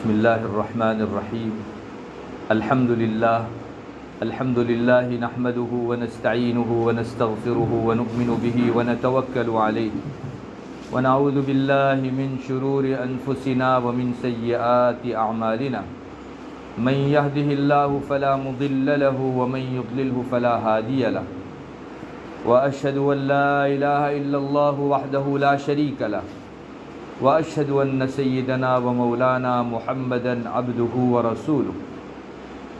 بسم اللہ الرحمن الرحیم الحمد للہ نحمده ونستعینه ونستغفره ونؤمن به ونتوکل علیہ ونعوذ باللہ من شرور انفسنا ومن سیئات اعمالنا من يهده الله فلا مضل له ومن يضلله فلا هادي له واشهد ان لا اله الا الله وحده لا شريك له واشهد ان سيدنا ومولانا محمدا عبده ورسوله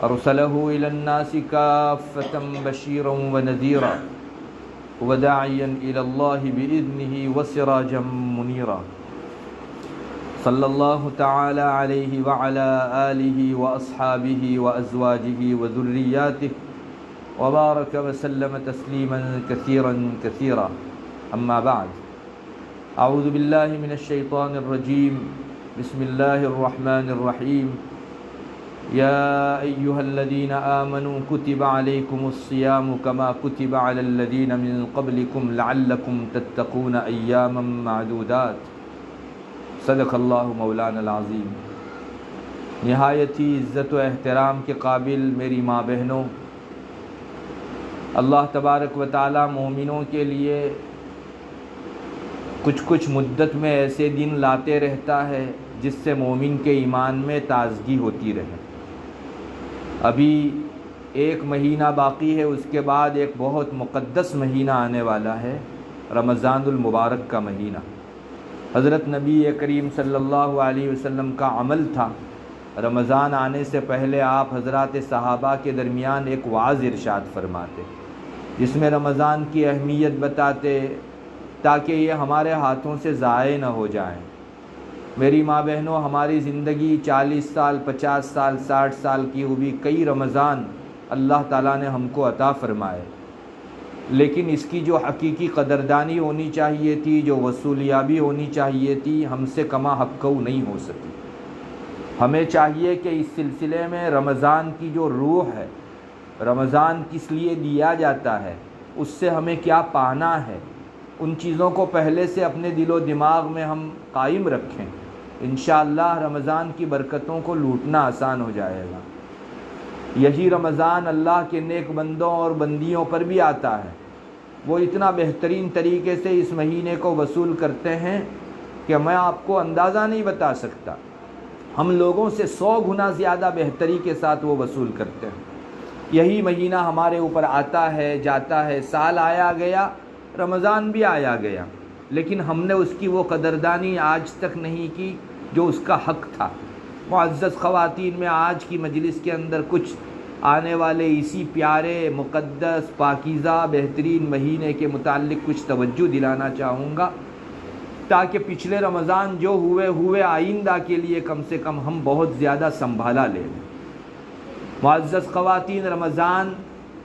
ارسله الى الناس كافة بشيرا ونذيرا وداعيا الى الله باذنه وسراجا منيرا صلى الله تعالى عليه وعلى آله واصحابه وازواجه وذرياته وبارك وسلم تسليما كثيرا كثيرا اما بعد اعوذ باللہ من الشیطان الرجیم بسم اللہ الرحمن الرحیم یا ایہا الذین آمنوا کتب علیکم الصیام کما کتب علی الذین من قبلکم لعلکم تتقون ایاما معدودات صدق اللہ مولانا العظیم۔ نہایت ہی عزت و احترام کے قابل میری ماں بہنوں، اللہ تبارک و تعالی مومنوں کے لیے کچھ مدت میں ایسے دن لاتے رہتا ہے جس سے مومن کے ایمان میں تازگی ہوتی رہے۔ ابھی ایک مہینہ باقی ہے، اس کے بعد ایک بہت مقدس مہینہ آنے والا ہے، رمضان المبارک کا مہینہ۔ حضرت نبی کریم صلی اللہ علیہ وسلم کا عمل تھا، رمضان آنے سے پہلے آپ حضرات صحابہ کے درمیان ایک وعظ ارشاد فرماتے، جس میں رمضان کی اہمیت بتاتے تاکہ یہ ہمارے ہاتھوں سے ضائع نہ ہو جائیں۔ میری ماں بہنوں، ہماری زندگی 40 سال 50 سال 60 سال کی ہوئی، کئی رمضان اللہ تعالیٰ نے ہم کو عطا فرمائے، لیکن اس کی جو حقیقی قدردانی ہونی چاہیے تھی، جو وصولیابی ہونی چاہیے تھی، ہم سے کما حق نہیں ہو سکی۔ ہمیں چاہیے کہ اس سلسلے میں رمضان کی جو روح ہے، رمضان کس لیے دیا جاتا ہے، اس سے ہمیں کیا پانا ہے، ان چیزوں کو پہلے سے اپنے دل و دماغ میں ہم قائم رکھیں۔ انشاءاللہ رمضان کی برکتوں کو لوٹنا آسان ہو جائے گا۔ یہی رمضان اللہ کے نیک بندوں اور بندیوں پر بھی آتا ہے، وہ اتنا بہترین طریقے سے اس مہینے کو وصول کرتے ہیں کہ میں آپ کو اندازہ نہیں بتا سکتا۔ ہم لوگوں سے 100 گنا زیادہ بہتری کے ساتھ وہ وصول کرتے ہیں۔ یہی مہینہ ہمارے اوپر آتا ہے، جاتا ہے، سال آیا گیا، رمضان بھی آیا گیا، لیکن ہم نے اس کی وہ قدردانی آج تک نہیں کی جو اس کا حق تھا۔ معزز خواتین، میں آج کی مجلس کے اندر کچھ آنے والے اسی پیارے مقدس پاکیزہ بہترین مہینے کے متعلق کچھ توجہ دلانا چاہوں گا، تاکہ پچھلے رمضان جو ہوئے آئندہ کے لیے کم سے کم ہم بہت زیادہ سنبھالا لیں۔ معزز خواتین، رمضان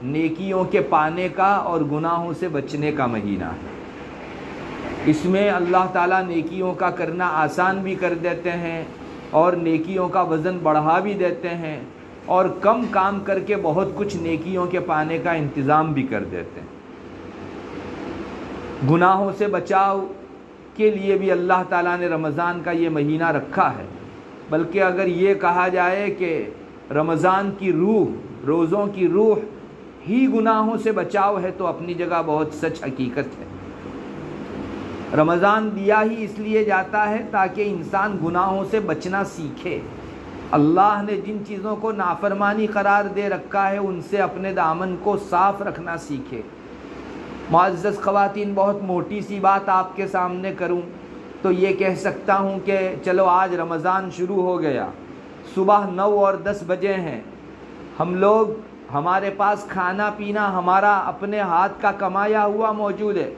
نیکیوں کے پانے کا اور گناہوں سے بچنے کا مہینہ ہے۔ اس میں اللہ تعالیٰ نیکیوں کا کرنا آسان بھی کر دیتے ہیں اور نیکیوں کا وزن بڑھا بھی دیتے ہیں، اور کم کام کر کے بہت کچھ نیکیوں کے پانے کا انتظام بھی کر دیتے ہیں۔ گناہوں سے بچاؤ کے لیے بھی اللہ تعالیٰ نے رمضان کا یہ مہینہ رکھا ہے، بلکہ اگر یہ کہا جائے کہ رمضان کی روح، روزوں کی روح ہی گناہوں سے بچاؤ ہے، تو اپنی جگہ بہت سچ حقیقت ہے۔ رمضان دیا ہی اس لیے جاتا ہے تاکہ انسان گناہوں سے بچنا سیکھے۔ اللہ نے جن چیزوں کو نافرمانی قرار دے رکھا ہے، ان سے اپنے دامن کو صاف رکھنا سیکھے۔ معزز خواتین، بہت موٹی سی بات آپ کے سامنے کروں تو یہ کہہ سکتا ہوں کہ چلو آج رمضان شروع ہو گیا، صبح 9 اور 10 بجے ہیں، ہمارے پاس کھانا پینا ہمارا اپنے ہاتھ کا کمایا ہوا موجود ہے،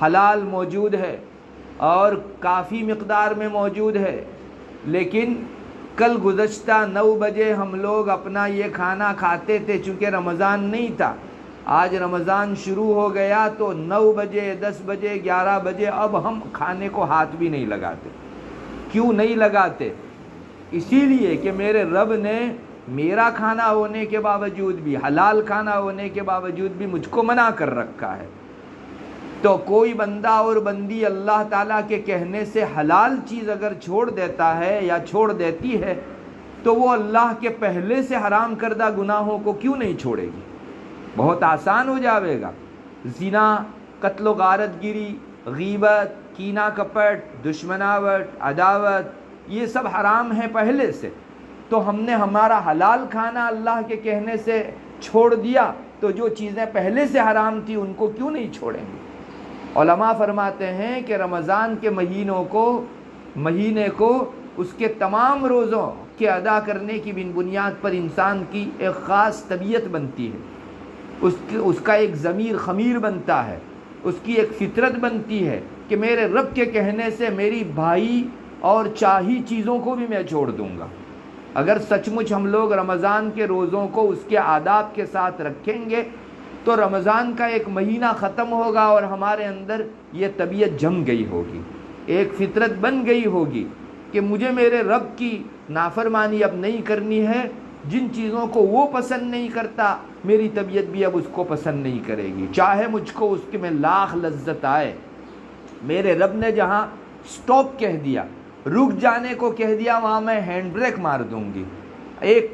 حلال موجود ہے اور کافی مقدار میں موجود ہے، لیکن کل گزشتہ 9 بجے ہم لوگ اپنا یہ کھانا کھاتے تھے، چونکہ رمضان نہیں تھا۔ آج رمضان شروع ہو گیا تو 9 بجے 10 بجے 11 بجے اب ہم کھانے کو ہاتھ بھی نہیں لگاتے۔ کیوں نہیں لگاتے؟ اسی لیے کہ میرے رب نے میرا کھانا ہونے کے باوجود بھی، حلال کھانا ہونے کے باوجود بھی مجھ کو منع کر رکھا ہے۔ تو کوئی بندہ اور بندی اللہ تعالیٰ کے کہنے سے حلال چیز اگر چھوڑ دیتا ہے یا چھوڑ دیتی ہے تو وہ اللہ کے پہلے سے حرام کردہ گناہوں کو کیوں نہیں چھوڑے گی؟ بہت آسان ہو جاوے گا۔ زنا، قتل و غارت گری، غیبت، کینہ کپٹ، دشمناوٹ، عداوت، یہ سب حرام ہیں پہلے سے، تو ہم نے ہمارا حلال کھانا اللہ کے کہنے سے چھوڑ دیا، تو جو چیزیں پہلے سے حرام تھی ان کو کیوں نہیں چھوڑیں گے؟ علماء فرماتے ہیں کہ رمضان کے مہینے کو اس کے تمام روزوں کے ادا کرنے کی بنیاد پر انسان کی ایک خاص طبیعت بنتی ہے، اس کا ایک ضمیر خمیر بنتا ہے، اس کی ایک فطرت بنتی ہے کہ میرے رب کے کہنے سے میری بھائی اور چاہی چیزوں کو بھی میں چھوڑ دوں گا۔ اگر سچ مچ ہم لوگ رمضان کے روزوں کو اس کے آداب کے ساتھ رکھیں گے تو رمضان کا ایک مہینہ ختم ہوگا اور ہمارے اندر یہ طبیعت جم گئی ہوگی، ایک فطرت بن گئی ہوگی کہ مجھے میرے رب کی نافرمانی اب نہیں کرنی ہے، جن چیزوں کو وہ پسند نہیں کرتا میری طبیعت بھی اب اس کو پسند نہیں کرے گی، چاہے مجھ کو اس کے میں لاکھ لذت آئے۔ میرے رب نے جہاں سٹاپ کہہ دیا، رک جانے کو کہہ دیا، وہاں میں ہینڈ بریک مار دوں گی، ایک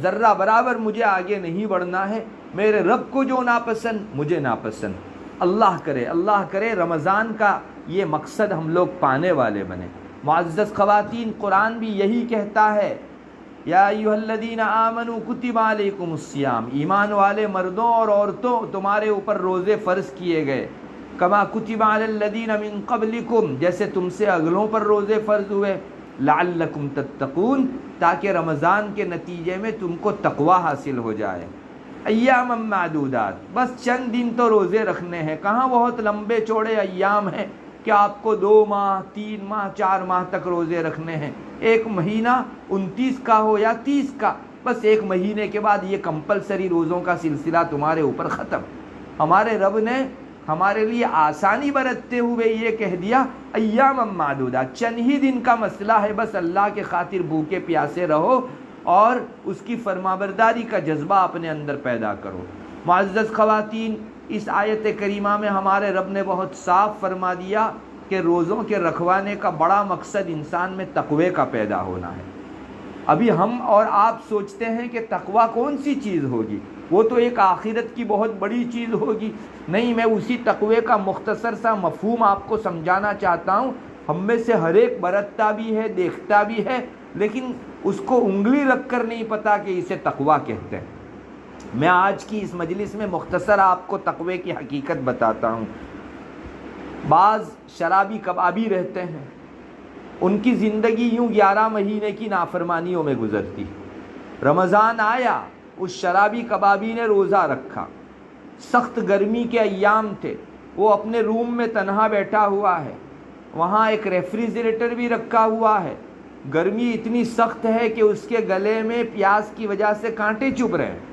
ذرہ برابر مجھے آگے نہیں بڑھنا ہے۔ میرے رب کو جو ناپسند مجھے ناپسند۔ اللہ کرے رمضان کا یہ مقصد ہم لوگ پانے والے بنے۔ معزز خواتین، قرآن بھی یہی کہتا ہے، یا ایھا الذین آمنوا کتب علیکم الصیام، ایمان والے مردوں اور عورتوں تمہارے اوپر روزے فرض کیے گئے، کما کتب علی الذین من قبلکم، جیسے تم سے اگلوں پر روزے فرض ہوئے، لعلکم تتقون، تاکہ رمضان کے نتیجے میں تم کو تقوی حاصل ہو جائے۔ ایام معدودات، بس چند دن تو روزے رکھنے ہیں، کہاں بہت لمبے چوڑے ایام ہیں کہ آپ کو 2 ماہ 3 ماہ 4 ماہ تک روزے رکھنے ہیں۔ ایک مہینہ 29 کا ہو یا 30 کا، بس ایک مہینے کے بعد یہ کمپلسری روزوں کا سلسلہ تمہارے اوپر ختم۔ ہمارے رب نے ہمارے لیے آسانی برتتے ہوئے یہ کہہ دیا، ایام معدودات، چند ہی دن کا مسئلہ ہے، بس اللہ کے خاطر بھوکے پیاسے رہو اور اس کی فرمانبرداری کا جذبہ اپنے اندر پیدا کرو۔ معزز خواتین، اس آیت کریمہ میں ہمارے رب نے بہت صاف فرما دیا کہ روزوں کے رکھوانے کا بڑا مقصد انسان میں تقوی کا پیدا ہونا ہے۔ ابھی ہم اور آپ سوچتے ہیں کہ تقوی کون سی چیز ہوگی، وہ تو ایک آخرت کی بہت بڑی چیز ہوگی۔ نہیں، میں اسی تقوی کا مختصر سا مفہوم آپ کو سمجھانا چاہتا ہوں۔ ہم میں سے ہر ایک برتتا بھی ہے، دیکھتا بھی ہے، لیکن اس کو انگلی رکھ کر نہیں پتا کہ اسے تقوی کہتے ہیں۔ میں آج کی اس مجلس میں مختصر آپ کو تقوی کی حقیقت بتاتا ہوں۔ بعض شرابی کبابی رہتے ہیں، ان کی زندگی یوں 11 مہینے کی نافرمانیوں میں گزرتی۔ رمضان آیا، اس شرابی کبابی نے روزہ رکھا، سخت گرمی کے ایام تھے، وہ اپنے روم میں تنہا بیٹھا ہوا ہے، وہاں ایک ریفریجریٹر بھی رکھا ہوا ہے، گرمی اتنی سخت ہے کہ اس کے گلے میں پیاس کی وجہ سے کانٹے چبھ رہے ہیں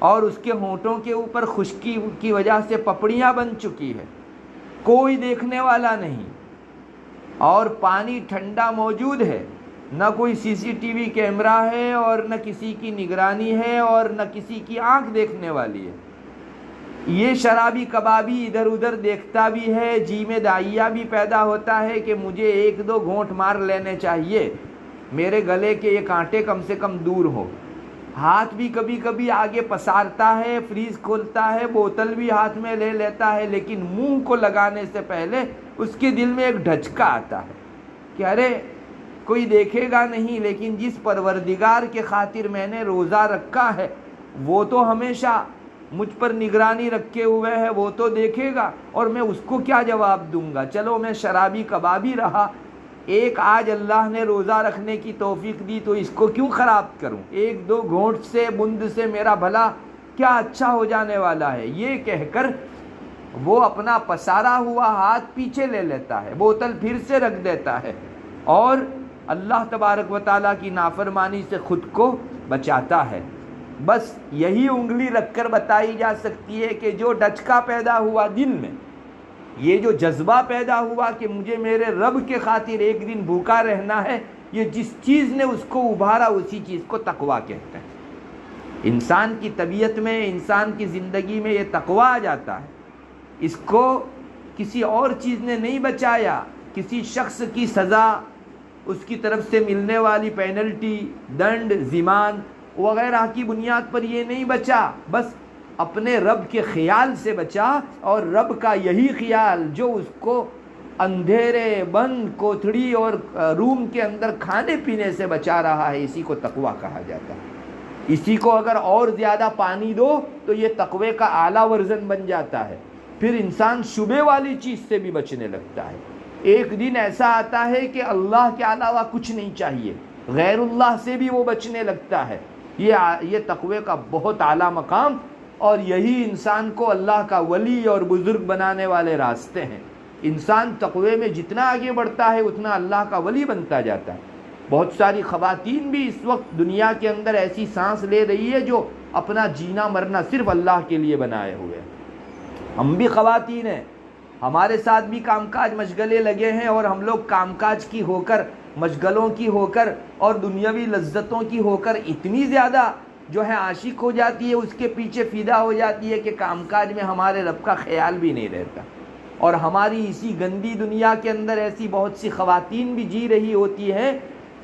اور اس کے ہونٹوں کے اوپر خشکی کی وجہ سے پپڑیاں بن چکی ہے، کوئی دیکھنے والا نہیں، اور پانی ٹھنڈا موجود ہے، نہ کوئی CCTV کیمرہ ہے اور نہ کسی کی نگرانی ہے اور نہ کسی کی آنکھ دیکھنے والی ہے۔ یہ شرابی کبابی ادھر ادھر دیکھتا بھی ہے، جی میں دائیا بھی پیدا ہوتا ہے کہ مجھے 1-2 گھونٹ مار لینے چاہیے، میرے گلے کے یہ کانٹے کم سے کم دور ہو۔ ہاتھ بھی کبھی کبھی آگے پسارتا ہے، فریز کھولتا ہے، بوتل بھی ہاتھ میں لے لیتا ہے، لیکن منہ کو لگانے سے پہلے اس کے دل میں ایک ڈھچکا آتا ہے کہ ارے کوئی دیکھے گا نہیں، لیکن جس پروردگار کے خاطر میں نے روزہ رکھا ہے وہ تو ہمیشہ مجھ پر نگرانی رکھے ہوئے ہے، وہ تو دیکھے گا، اور میں اس کو کیا جواب دوں گا۔ چلو میں شرابی کبابی رہا، ایک آج اللہ نے روزہ رکھنے کی توفیق دی تو اس کو کیوں خراب کروں، 1-2 گھونٹ سے بند سے میرا بھلا کیا اچھا ہو جانے والا ہے، یہ کہہ کر وہ اپنا پسارا ہوا ہاتھ پیچھے لے لیتا ہے، بوتل پھر سے رکھ دیتا ہے اور اللہ تبارک و تعالیٰ کی نافرمانی سے خود کو بچاتا ہے۔ بس یہی انگلی رکھ کر بتائی جا سکتی ہے کہ جو ڈچکا پیدا ہوا دل میں، یہ جو جذبہ پیدا ہوا کہ مجھے میرے رب کے خاطر ایک دن بھوکا رہنا ہے، یہ جس چیز نے اس کو ابھارا اسی چیز کو تقویٰ کہتے ہیں۔ انسان کی طبیعت میں، انسان کی زندگی میں یہ تقویٰ آ جاتا ہے، اس کو کسی اور چیز نے نہیں بچایا، کسی شخص کی سزا، اس کی طرف سے ملنے والی پینلٹی، دنڈ، زیمان وغیرہ کی بنیاد پر یہ نہیں بچا، بس اپنے رب کے خیال سے بچا، اور رب کا یہی خیال جو اس کو اندھیرے، بند کوتھڑی اور روم کے اندر کھانے پینے سے بچا رہا ہے، اسی کو تقویٰ کہا جاتا ہے۔ اسی کو اگر اور زیادہ پانی دو تو یہ تقوی کا اعلیٰ ورژن بن جاتا ہے، پھر انسان شبے والی چیز سے بھی بچنے لگتا ہے۔ ایک دن ایسا آتا ہے کہ اللہ کے علاوہ کچھ نہیں چاہیے، غیر اللہ سے بھی وہ بچنے لگتا ہے۔ یہ تقوی کا بہت اعلیٰ مقام، اور یہی انسان کو اللہ کا ولی اور بزرگ بنانے والے راستے ہیں۔ انسان تقوی میں جتنا آگے بڑھتا ہے اتنا اللہ کا ولی بنتا جاتا ہے۔ بہت ساری خواتین بھی اس وقت دنیا کے اندر ایسی سانس لے رہی ہے جو اپنا جینا مرنا صرف اللہ کے لیے بنائے ہوئے ہیں۔ ہم بھی خواتین ہیں، ہمارے ساتھ بھی کام کاج مشغلے لگے ہیں، اور ہم لوگ کام کاج کی ہو کر، مشغلوں کی ہو کر اور دنیاوی لذتوں کی ہو کر اتنی زیادہ جو ہے عاشق ہو جاتی ہے، اس کے پیچھے فدا ہو جاتی ہے کہ کام کاج میں ہمارے رب کا خیال بھی نہیں رہتا۔ اور ہماری اسی گندی دنیا کے اندر ایسی بہت سی خواتین بھی جی رہی ہوتی ہیں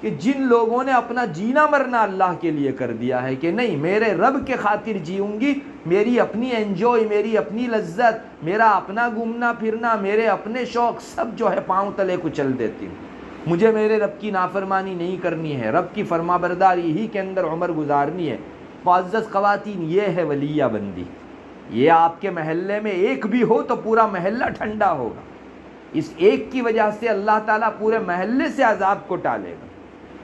کہ جن لوگوں نے اپنا جینا مرنا اللہ کے لیے کر دیا ہے کہ نہیں، میرے رب کے خاطر جیوں گی، میری اپنی انجوائے، میری اپنی لذت، میرا اپنا گھومنا پھرنا، میرے اپنے شوق سب جو ہے پاؤں تلے کچل دیتی ہوں، مجھے میرے رب کی نافرمانی نہیں کرنی ہے، رب کی فرما برداری ہی کے اندر عمر گزارنی ہے۔ معزز خواتین، یہ ہے ولیہ بندی۔ یہ آپ کے محلے میں ایک بھی ہو تو پورا محلہ ٹھنڈا ہوگا، اس ایک کی وجہ سے اللہ تعالیٰ پورے محلے سے عذاب کو ٹالے گا۔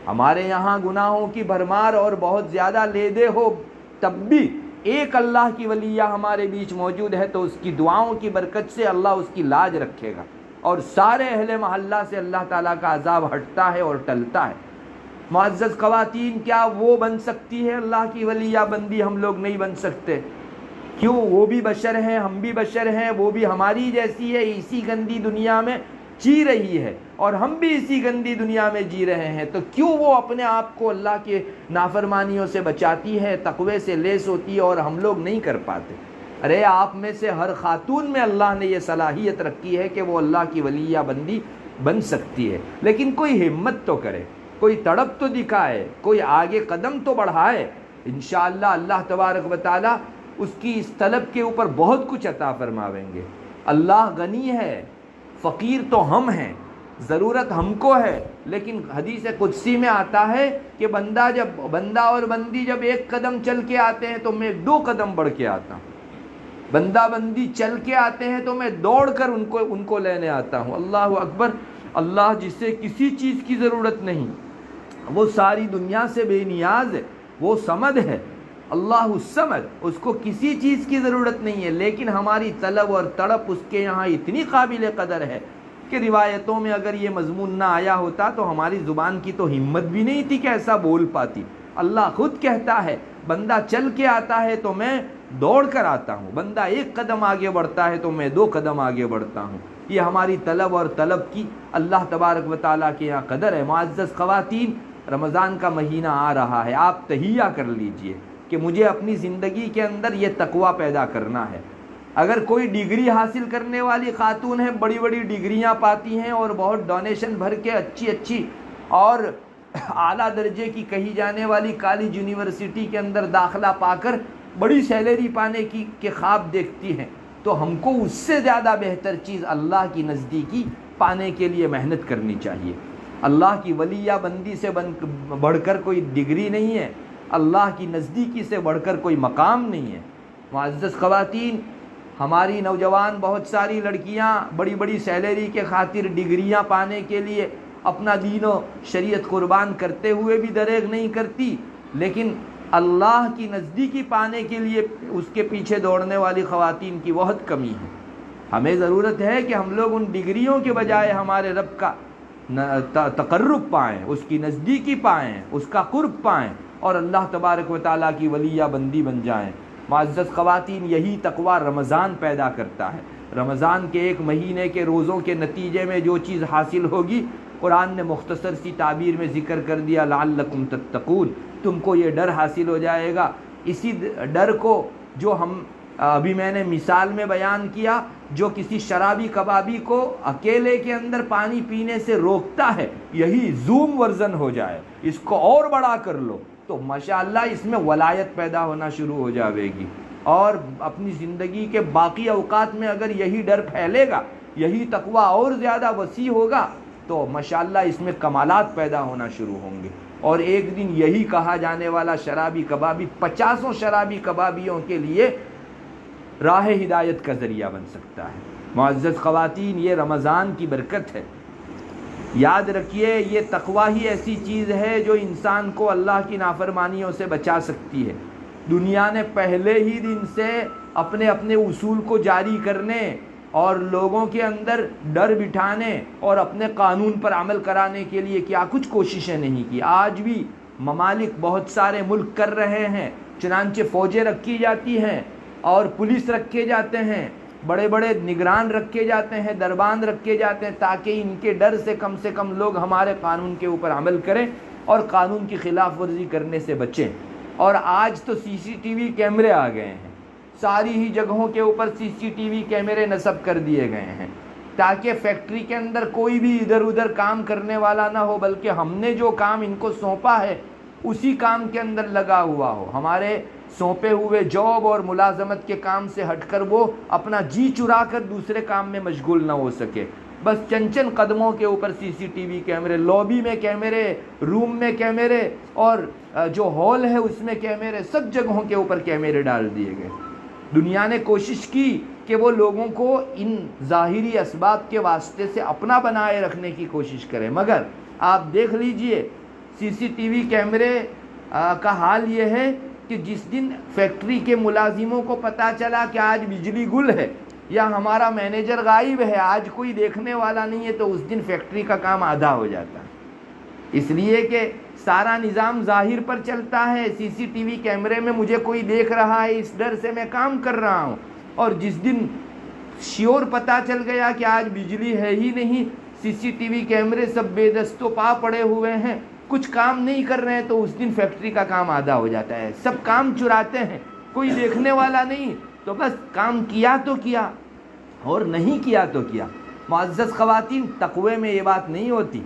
ہمارے یہاں گناہوں کی بھرمار اور بہت زیادہ لیدے ہو، تب بھی ایک اللہ کی ولیہ ہمارے بیچ موجود ہے تو اس کی دعاؤں کی برکت سے اللہ اس کی لاج رکھے گا، اور سارے اہل محلہ سے اللہ تعالیٰ کا عذاب ہٹتا ہے اور ٹلتا ہے۔ معزز خواتین، کیا وہ بن سکتی ہے اللہ کی ولیہ بندی؟ ہم لوگ نہیں بن سکتے۔ کیوں؟ وہ بھی بشر ہیں، ہم بھی بشر ہیں، وہ بھی ہماری جیسی ہے، اسی گندی دنیا میں جی رہی ہے، اور ہم بھی اسی گندی دنیا میں جی رہے ہیں، تو کیوں وہ اپنے آپ کو اللہ کے نافرمانیوں سے بچاتی ہے، تقوی سے لیس ہوتی ہے، اور ہم لوگ نہیں کر پاتے؟ ارے آپ میں سے ہر خاتون میں اللہ نے یہ صلاحیت رکھی ہے کہ وہ اللہ کی ولیہ بندی بن سکتی ہے، لیکن کوئی ہمت تو کرے، کوئی تڑپ تو دکھائے، کوئی آگے قدم تو بڑھائے۔ انشاءاللہ اللہ تبارک و تعالی اس کی اس طلب کے اوپر بہت کچھ عطا فرماویں گے۔ اللہ غنی ہے، فقیر تو ہم ہیں، ضرورت ہم کو ہے، لیکن حدیث قدسی میں آتا ہے کہ بندہ اور بندی جب ایک قدم چل کے آتے ہیں تو میں 2 قدم بڑھ کے آتا ہوں، بندہ بندی چل کے آتے ہیں تو میں دوڑ کر ان کو لینے آتا ہوں۔ اللہ اکبر! اللہ جسے کسی چیز کی ضرورت نہیں، وہ ساری دنیا سے بے نیاز ہے، وہ صمد ہے، اللہ الصمد، اس کو کسی چیز کی ضرورت نہیں ہے، لیکن ہماری طلب اور تڑپ اس کے یہاں اتنی قابل قدر ہے کہ روایتوں میں اگر یہ مضمون نہ آیا ہوتا تو ہماری زبان کی تو ہمت بھی نہیں تھی کہ ایسا بول پاتی۔ اللہ خود کہتا ہے بندہ چل کے آتا ہے تو میں دوڑ کر آتا ہوں، بندہ 1 قدم آگے بڑھتا ہے تو میں 2 قدم آگے بڑھتا ہوں۔ یہ ہماری طلب اور طلب کی اللہ تبارک و تعالیٰ کے یہاں قدر ہے۔ معزز خواتین، رمضان کا مہینہ آ رہا ہے، آپ تہیہ کر لیجئے کہ مجھے اپنی زندگی کے اندر یہ تقوی پیدا کرنا ہے۔ اگر کوئی ڈگری حاصل کرنے والی خاتون ہیں، بڑی بڑی ڈگریاں پاتی ہیں اور بہت ڈونیشن بھر کے اچھی اور اعلیٰ درجے کی کہی جانے والی کالج یونیورسٹی کے اندر داخلہ پا کر بڑی سیلری پانے کے خواب دیکھتی ہیں، تو ہم کو اس سے زیادہ بہتر چیز اللہ کی نزدیکی پانے کے لیے محنت کرنی چاہیے۔ اللہ کی ولیہ بندی سے بڑھ کر کوئی ڈگری نہیں ہے، اللہ کی نزدیکی سے بڑھ کر کوئی مقام نہیں ہے۔ معزز خواتین، ہماری نوجوان بہت ساری لڑکیاں بڑی بڑی سیلری کے خاطر ڈگریاں پانے کے لیے اپنا دین و شریعت قربان کرتے ہوئے بھی دریغ نہیں کرتی، لیکن اللہ کی نزدیکی پانے کے لیے اس کے پیچھے دوڑنے والی خواتین کی بہت کمی ہے۔ ہمیں ضرورت ہے کہ ہم لوگ ان ڈگریوں کے بجائے ہمارے رب کا تقرب پائیں، اس کی نزدیکی پائیں، اس کا قرب پائیں، اور اللہ تبارک و تعالیٰ کی ولیہ بندی بن جائیں۔ معزز خواتین، یہی تقوی رمضان پیدا کرتا ہے۔ رمضان کے 1 مہینے کے روزوں کے نتیجے میں جو چیز حاصل ہوگی، قرآن نے مختصر سی تعبیر میں ذکر کر دیا، لعلکم تتقون، تم کو یہ ڈر حاصل ہو جائے گا۔ اسی ڈر کو جو ابھی میں نے مثال میں بیان کیا جو کسی شرابی کبابی کو اکیلے کے اندر پانی پینے سے روکتا ہے، یہی زوم ورژن ہو جائے، اس کو اور بڑا کر لو، تو ماشاءاللہ اس میں ولایت پیدا ہونا شروع ہو جاوے گی، اور اپنی زندگی کے باقی اوقات میں اگر یہی ڈر پھیلے گا، یہی تقویٰ اور زیادہ وسیع ہوگا، تو ماشاءاللہ اس میں کمالات پیدا ہونا شروع ہوں گے، اور ایک دن یہی کہا جانے والا شرابی کبابی 50 شرابی کبابیوں کے لیے راہ ہدایت کا ذریعہ بن سکتا ہے۔ معزز خواتین، یہ رمضان کی برکت ہے، یاد رکھیے یہ تقویٰ ہی ایسی چیز ہے جو انسان کو اللہ کی نافرمانیوں سے بچا سکتی ہے۔ دنیا نے پہلے ہی دن سے اپنے اپنے اصول کو جاری کرنے اور لوگوں کے اندر ڈر بٹھانے اور اپنے قانون پر عمل کرانے کے لیے کیا کچھ کوششیں نہیں کی۔ آج بھی ممالک بہت سارے ملک کر رہے ہیں، چنانچہ فوجیں رکھی جاتی ہیں اور پولیس رکھے جاتے ہیں، بڑے بڑے نگران رکھے جاتے ہیں، دربان رکھے جاتے ہیں، تاکہ ان کے ڈر سے کم لوگ ہمارے قانون کے اوپر عمل کریں اور قانون کی خلاف ورزی کرنے سے بچیں۔ اور آج تو سی سی ٹی وی کیمرے آ گئے ہیں، ساری ہی جگہوں کے اوپر سی سی ٹی وی کیمرے نصب کر دیے گئے ہیں، تاکہ فیکٹری کے اندر کوئی بھی ادھر ادھر کام کرنے والا نہ ہو، بلکہ ہم نے جو کام ان کو سونپا ہے اسی کام کے اندر لگا ہوا ہو، ہمارے سونپے ہوئے جاب اور ملازمت کے کام سے ہٹ کر وہ اپنا جی چرا کر دوسرے کام میں مشغول نہ ہو سکے۔ بس چند قدموں کے اوپر سی سی ٹی وی کیمرے، لابی میں کیمرے، روم میں کیمرے، اور جو ہال ہے اس میں کیمرے، سب جگہوں کے اوپر کیمرے ڈال دیے گئے۔ دنیا نے کوشش کی کہ وہ لوگوں کو ان ظاہری اسباب کے واسطے سے اپنا بنائے رکھنے کی کوشش کرے، مگر آپ دیکھ لیجئے سی سی ٹی وی کیمرے کا حال یہ ہے کہ جس دن فیکٹری کے ملازموں کو پتہ چلا کہ آج بجلی گل ہے یا ہمارا مینیجر غائب ہے، آج کوئی دیکھنے والا نہیں ہے، تو اس دن فیکٹری کا کام آدھا ہو جاتا ہے، اس لیے کہ سارا نظام ظاہر پر چلتا ہے۔ سی سی ٹی وی کیمرے میں مجھے کوئی دیکھ رہا ہے، اس ڈر سے میں کام کر رہا ہوں، اور جس دن شیور پتہ چل گیا کہ آج بجلی ہے ہی نہیں، سی سی ٹی وی کیمرے سب بے دست و پا پڑے ہوئے ہیں، کچھ کام نہیں کر رہے ہیں، تو اس دن فیکٹری کا کام آدھا ہو جاتا ہے، سب کام چراتے ہیں، کوئی دیکھنے والا نہیں، تو بس کام کیا تو کیا اور نہیں کیا تو کیا۔ معزز خواتین، تقوی میں یہ بات نہیں ہوتی،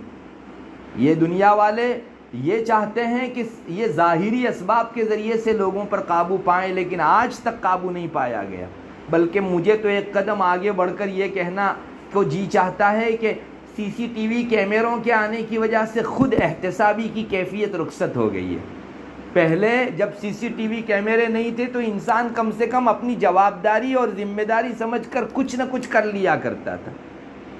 یہ دنیا والے یہ چاہتے ہیں کہ یہ ظاہری اسباب کے ذریعے سے لوگوں پر قابو پائیں، لیکن آج تک قابو نہیں پایا گیا، بلکہ مجھے تو ایک قدم آگے بڑھ کر یہ کہنا کو جی چاہتا ہے کہ سی سی ٹی وی کیمروں کے آنے کی وجہ سے خود احتسابی کی کیفیت رخصت ہو گئی ہے۔ پہلے جب سی سی ٹی وی کیمرے نہیں تھے تو انسان کم سے کم اپنی جوابداری اور ذمہ داری سمجھ کر کچھ نہ کچھ کر لیا کرتا تھا،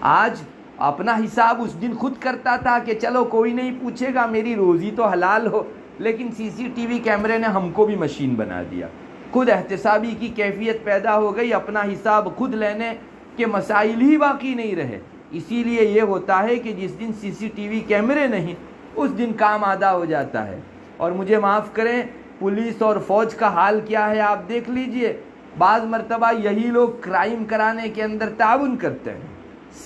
آج اپنا حساب اس دن خود کرتا تھا کہ چلو کوئی نہیں پوچھے گا، میری روزی تو حلال ہو، لیکن سی سی ٹی وی کیمرے نے ہم کو بھی مشین بنا دیا، خود احتسابی کی کیفیت پیدا ہو گئی، اپنا حساب خود لینے کے مسائل ہی باقی نہیں رہے۔ اسی لیے یہ ہوتا ہے کہ جس دن سی سی ٹی وی کیمرے نہیں اس دن کام آدھا ہو جاتا ہے۔ اور مجھے معاف کریں، پولیس اور فوج کا حال کیا ہے آپ دیکھ لیجئے، بعض مرتبہ یہی لوگ کرائم کرانے کے اندر تعاون کرتے ہیں،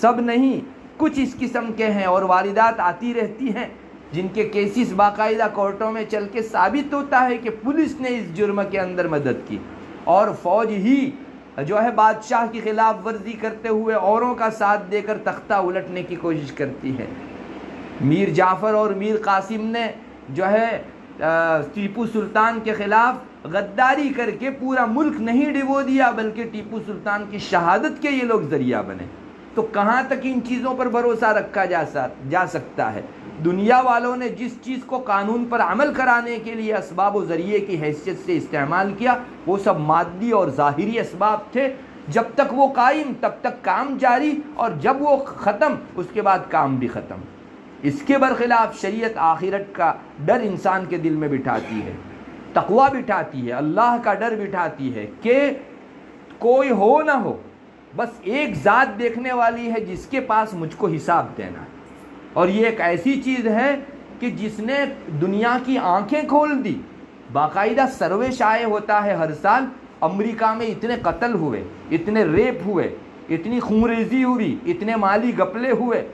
سب نہیں، کچھ اس قسم کے ہیں، اور واردات آتی رہتی ہیں جن کے کیسز باقاعدہ کورٹوں میں چل کے ثابت ہوتا ہے کہ پولیس نے اس جرم کے اندر مدد کی، اور فوج ہی جو ہے بادشاہ کی خلاف ورزی کرتے ہوئے اوروں کا ساتھ دے کر تختہ الٹنے کی کوشش کرتی ہے۔ میر جعفر اور میر قاسم نے جو ہے ٹیپو سلطان کے خلاف غداری کر کے پورا ملک نہیں ڈبو دیا، بلکہ ٹیپو سلطان کی شہادت کے یہ لوگ ذریعہ بنے۔ تو کہاں تک ان چیزوں پر بھروسہ رکھا جا سکتا ہے؟ دنیا والوں نے جس چیز کو قانون پر عمل کرانے کے لیے اسباب و ذریعے کی حیثیت سے استعمال کیا، وہ سب مادی اور ظاہری اسباب تھے، جب تک وہ قائم تب تک کام جاری، اور جب وہ ختم اس کے بعد کام بھی ختم۔ اس کے برخلاف شریعت آخرت کا ڈر انسان کے دل میں بٹھاتی ہے، تقویٰ بٹھاتی ہے، اللہ کا ڈر بٹھاتی ہے کہ کوئی ہو نہ ہو، بس ایک ذات دیکھنے والی ہے جس کے پاس مجھ کو حساب دینا ہے، اور یہ ایک ایسی چیز ہے کہ جس نے دنیا کی آنکھیں کھول دی۔ باقاعدہ سروے شائع ہوتا ہے ہر سال، امریکہ میں اتنے قتل ہوئے، اتنے ریپ ہوئے، اتنی خونریزی ہوئی، اتنے مالی گپلے ہوئے،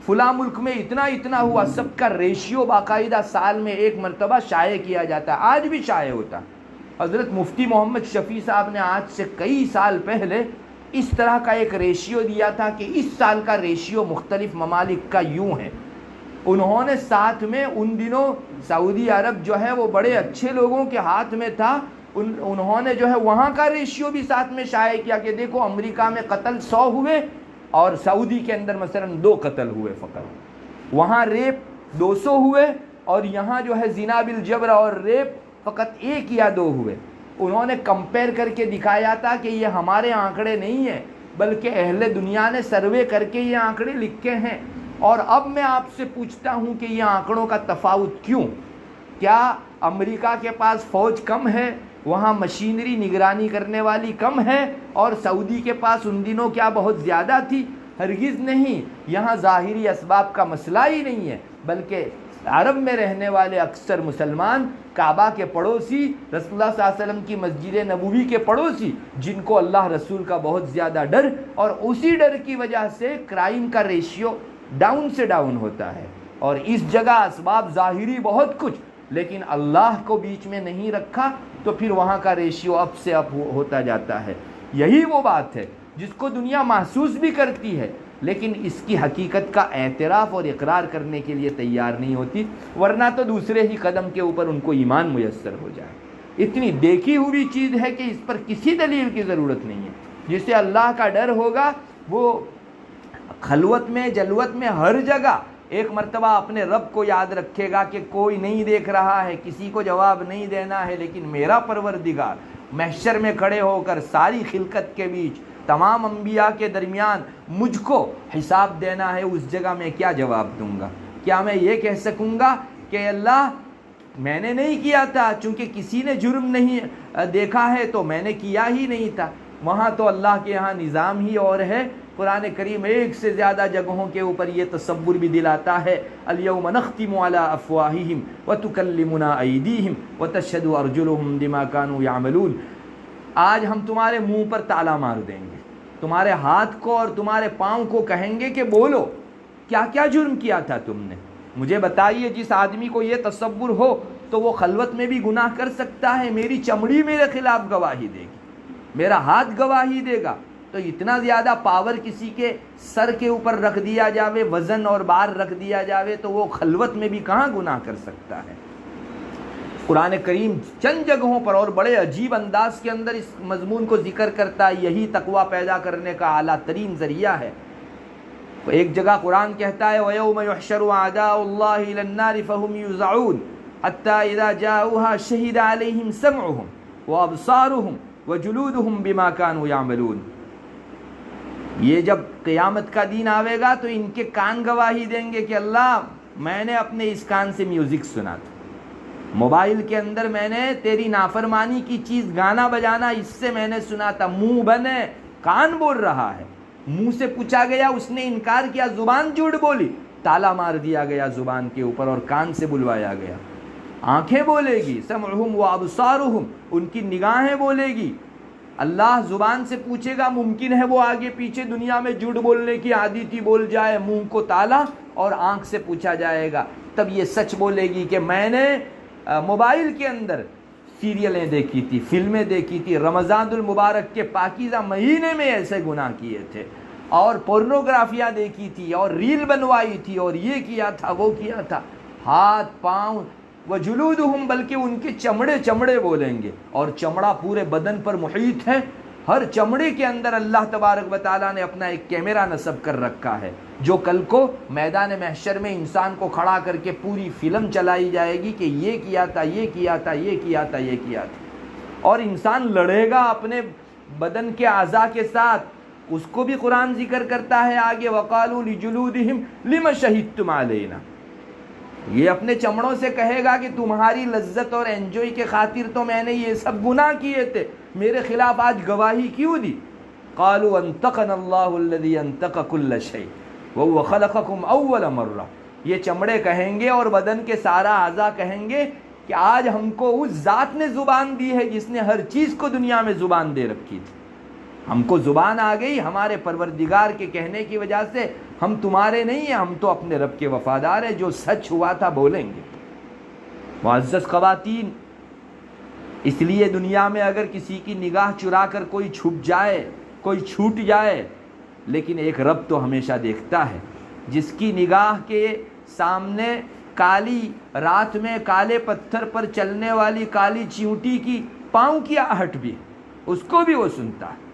فلاں ملک میں اتنا ہوا، سب کا ریشیو باقاعدہ سال میں ایک مرتبہ شائع کیا جاتا ہے، آج بھی شائع ہوتا ہے۔ حضرت مفتی محمد شفیع صاحب نے آج سے کئی سال پہلے اس طرح کا ایک ریشیو دیا تھا کہ اس سال کا ریشیو مختلف ممالک کا یوں ہے. انہوں نے ساتھ میں ان دنوں سعودی عرب جو ہے وہ بڑے اچھے لوگوں کے ہاتھ میں تھا, انہوں نے جو ہے وہاں کا ریشیو بھی ساتھ میں شائع کیا کہ دیکھو امریکہ میں قتل 100 ہوئے اور سعودی کے اندر مثلا 2 قتل ہوئے فقط, وہاں ریپ 200 ہوئے اور یہاں جو ہے زنا بالجبر اور ریپ فقط 1 یا 2 ہوئے. انہوں نے کمپیئر کر کے دکھایا تھا کہ یہ ہمارے آنکڑے نہیں ہیں بلکہ اہل دنیا نے سروے کر کے یہ آنکڑے لکھے ہیں. اور اب میں آپ سے پوچھتا ہوں کہ یہ آنکڑوں کا تفاوت کیوں؟ کیا امریکہ کے پاس فوج کم ہے, وہاں مشینری نگرانی کرنے والی کم ہے, اور سعودی کے پاس ان دنوں کیا بہت زیادہ تھی؟ ہرگز نہیں. یہاں ظاہری اسباب کا مسئلہ ہی نہیں ہے, بلکہ عرب میں رہنے والے اکثر مسلمان کعبہ کے پڑوسی, رسول اللہ صلی اللہ علیہ وسلم کی مسجد نبوی کے پڑوسی, جن کو اللہ رسول کا بہت زیادہ ڈر, اور اسی ڈر کی وجہ سے کرائم کا ریشیو ڈاؤن سے ڈاؤن ہوتا ہے. اور اس جگہ اسباب ظاہری بہت کچھ, لیکن اللہ کو بیچ میں نہیں رکھا تو پھر وہاں کا ریشیو اپ سے اپ ہوتا جاتا ہے. یہی وہ بات ہے جس کو دنیا محسوس بھی کرتی ہے لیکن اس کی حقیقت کا اعتراف اور اقرار کرنے کے لیے تیار نہیں ہوتی, ورنہ تو دوسرے ہی قدم کے اوپر ان کو ایمان میسر ہو جائے. اتنی دیکھی ہوئی چیز ہے کہ اس پر کسی دلیل کی ضرورت نہیں ہے. جسے اللہ کا ڈر ہوگا وہ خلوت میں جلوت میں ہر جگہ ایک مرتبہ اپنے رب کو یاد رکھے گا کہ کوئی نہیں دیکھ رہا ہے, کسی کو جواب نہیں دینا ہے, لیکن میرا پروردگار محشر میں کھڑے ہو کر ساری خلقت کے بیچ تمام انبیاء کے درمیان مجھ کو حساب دینا ہے. اس جگہ میں کیا جواب دوں گا؟ کیا میں یہ کہہ سکوں گا کہ اللہ میں نے نہیں کیا تھا, چونکہ کسی نے جرم نہیں دیکھا ہے تو میں نے کیا ہی نہیں تھا؟ وہاں تو اللہ کے یہاں نظام ہی اور ہے. قرآن کریم ایک سے زیادہ جگہوں کے اوپر یہ تصور بھی دلاتا ہے, الیوم نختم علی افواہہم وتکلمنا ایدیہم وتشہد ارجلہم بما کانوا یعملون. آج ہم تمہارے منہ پر تالا مار دیں گے, تمہارے ہاتھ کو اور تمہارے پاؤں کو کہیں گے کہ بولو کیا کیا جرم کیا تھا تم نے. مجھے بتائیے, جس آدمی کو یہ تصور ہو تو وہ خلوت میں بھی گناہ کر سکتا ہے؟ میری چمڑی میرے خلاف گواہی دے گی, میرا ہاتھ گواہی دے گا, تو اتنا زیادہ پاور کسی کے سر کے اوپر رکھ دیا جاوے, وزن اور بار رکھ دیا جاوے, تو وہ خلوت میں بھی کہاں گناہ کر سکتا ہے؟ قرآن کریم چند جگہوں پر اور بڑے عجیب انداز کے اندر اس مضمون کو ذکر کرتا ہے. یہی تقویٰ پیدا کرنے کا اعلیٰ ترین ذریعہ ہے. تو ایک جگہ قرآن کہتا ہے وَيَوْمَ يُحْشَرُ أَعْدَاءُ اللَّهِ إِلَى النَّارِ فَهُمْ يُوزَعُونَ حَتَّى إِذَا جَاءُوهَا شَهِدَ عَلَيْهِمْ سَمْعُهُمْ وَأَبْصَارُهُمْ وَجُلُودُهُمْ بِمَا كَانُوا يَعْمَلُونَ. یہ جب قیامت کا دن آئے گا تو ان کے کان گواہی دیں گے کہ اللہ میں نے اپنے اس کان سے میوزک سنا تھا, موبائل کے اندر میں نے تیری نافرمانی کی چیز گانا بجانا اس سے میں نے سنا تھا. منہ بنے, کان بول رہا ہے, منہ سے پوچھا گیا اس نے انکار کیا, زبان جھوٹ بولی, تالا مار دیا گیا زبان کے اوپر اور کان سے بلوایا گیا. آنکھیں بولے گی سمعہم و ابصارہم, ان کی نگاہیں بولے گی. اللہ زبان سے پوچھے گا, ممکن ہے وہ آگے پیچھے دنیا میں جھوٹ بولنے کی عادی تھی, بول جائے, منہ کو تالا, اور آنکھ سے پوچھا جائے گا تب یہ سچ بولے گی کہ میں نے موبائل کے اندر سیریلیں دیکھی تھی, فلمیں دیکھی تھی, رمضان المبارک کے پاکیزہ مہینے میں ایسے گناہ کیے تھے, اور پورنوگرافیاں دیکھی تھی, اور ریل بنوائی تھی, اور یہ کیا تھا وہ کیا تھا. ہاتھ پاؤں وجلودہم, بلکہ ان کے چمڑے بولیں گے, اور چمڑا پورے بدن پر محیط ہے. ہر چمڑے کے اندر اللہ تبارک و تعالیٰ نے اپنا ایک کیمرہ نصب کر رکھا ہے, جو کل کو میدان محشر میں انسان کو کھڑا کر کے پوری فلم چلائی جائے گی کہ یہ کیا تھا, یہ کیا تھا, یہ کیا تھا, یہ کیا تھا. اور انسان لڑے گا اپنے بدن کے اعضاء کے ساتھ. اس کو بھی قرآن ذکر کرتا ہے آگے, وَقَالُوا لِجُلُودِهِمْ لِمَ شَهِدتُّمْ عَلَيْنَا. یہ اپنے چمڑوں سے کہے گا کہ تمہاری لذت اور انجوائے کے خاطر تو میں نے یہ سب گناہ کیے تھے, میرے خلاف آج گواہی کیوں دی؟ قالوا انطقنا اللہ الذی انطق کل شیء وهو خلقکم اول مرہ. یہ چمڑے کہیں گے اور بدن کے سارا اعضاء کہیں گے کہ آج ہم کو اس ذات نے زبان دی ہے جس نے ہر چیز کو دنیا میں زبان دے رکھی تھی. ہم کو زبان آ گئی ہمارے پروردگار کے کہنے کی وجہ سے. ہم تمہارے نہیں ہیں, ہم تو اپنے رب کے وفادار ہیں, جو سچ ہوا تھا بولیں گے. معزز خواتین, اس لیے دنیا میں اگر کسی کی نگاہ چرا کر کوئی چھپ جائے, کوئی چھوٹ جائے، لیکن ایک رب تو ہمیشہ دیکھتا ہے، جس کی نگاہ کے سامنے کالی رات میں کالے پتھر پر چلنے والی کالی چیونٹی کی پاؤں کی آہٹ بھی، اس کو بھی وہ سنتا ہے۔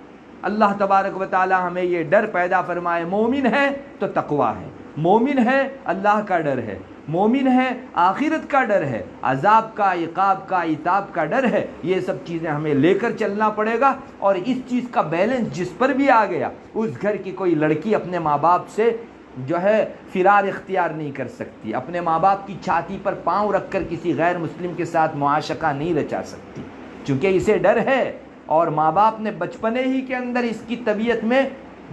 اللہ تبارک و تعالی ہمیں یہ ڈر پیدا فرمائے۔ مومن ہے تو تقویٰ ہے، مومن ہے اللہ کا ڈر ہے، مومن ہے آخرت کا ڈر ہے، عذاب کا، عقاب کا، عتاب کا ڈر ہے۔ یہ سب چیزیں ہمیں لے کر چلنا پڑے گا، اور اس چیز کا بیلنس جس پر بھی آ گیا، اس گھر کی کوئی لڑکی اپنے ماں باپ سے جو ہے فرار اختیار نہیں کر سکتی، اپنے ماں باپ کی چھاتی پر پاؤں رکھ کر کسی غیر مسلم کے ساتھ معاشقہ نہیں رچا سکتی، چونکہ اسے ڈر ہے۔ اور ماں باپ نے بچپنے ہی کے اندر اس کی طبیعت میں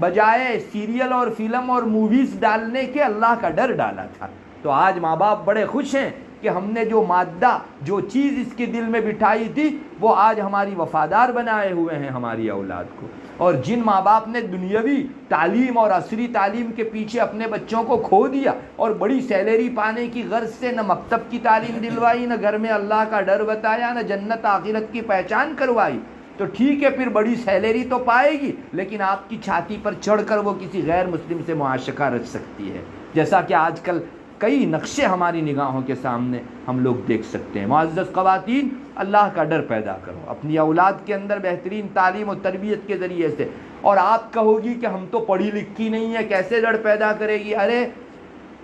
بجائے سیریل اور فلم اور موویز ڈالنے کے اللہ کا ڈر ڈالا تھا۔ تو آج ماں باپ بڑے خوش ہیں کہ ہم نے جو مادہ، جو چیز اس کے دل میں بٹھائی تھی، وہ آج ہماری وفادار بنائے ہوئے ہیں ہماری اولاد کو۔ اور جن ماں باپ نے دنیاوی تعلیم اور عصری تعلیم کے پیچھے اپنے بچوں کو کھو دیا اور بڑی سیلری پانے کی غرض سے نہ مکتب کی تعلیم دلوائی، نہ گھر میں اللہ کا ڈر بتایا، نہ جنت آخرت کی پہچان کروائی، تو ٹھیک ہے، پھر بڑی سیلری تو پائے گی، لیکن آپ کی چھاتی پر چڑھ کر وہ کسی غیر مسلم سے معاشقہ رچ سکتی ہے، جیسا کہ آج کل کئی نقشے ہماری نگاہوں کے سامنے ہم لوگ دیکھ سکتے ہیں۔ معزز خواتین، اللہ کا ڈر پیدا کرو اپنی اولاد کے اندر بہترین تعلیم و تربیت کے ذریعے سے۔ اور آپ کہو گی کہ ہم تو پڑھی لکھی نہیں ہے، کیسے ڈر پیدا کرے گی؟ ارے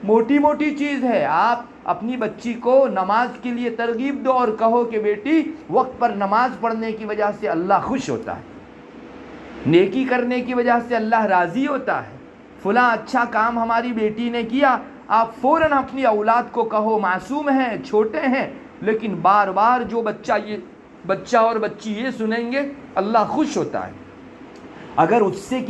موٹی موٹی چیز ہے، آپ اپنی بچی کو نماز کے لیے ترغیب دو اور کہو کہ بیٹی وقت پر نماز پڑھنے کی وجہ سے اللہ خوش ہوتا ہے، نیکی کرنے کی وجہ سے اللہ راضی ہوتا ہے، فلاں اچھا کام ہماری بیٹی نے کیا۔ آپ فوراً اپنی اولاد کو کہو، معصوم ہیں، چھوٹے ہیں، لیکن بار بار جو بچہ اور بچی یہ سنیں گے اللہ خوش ہوتا ہے۔ اگر اس سے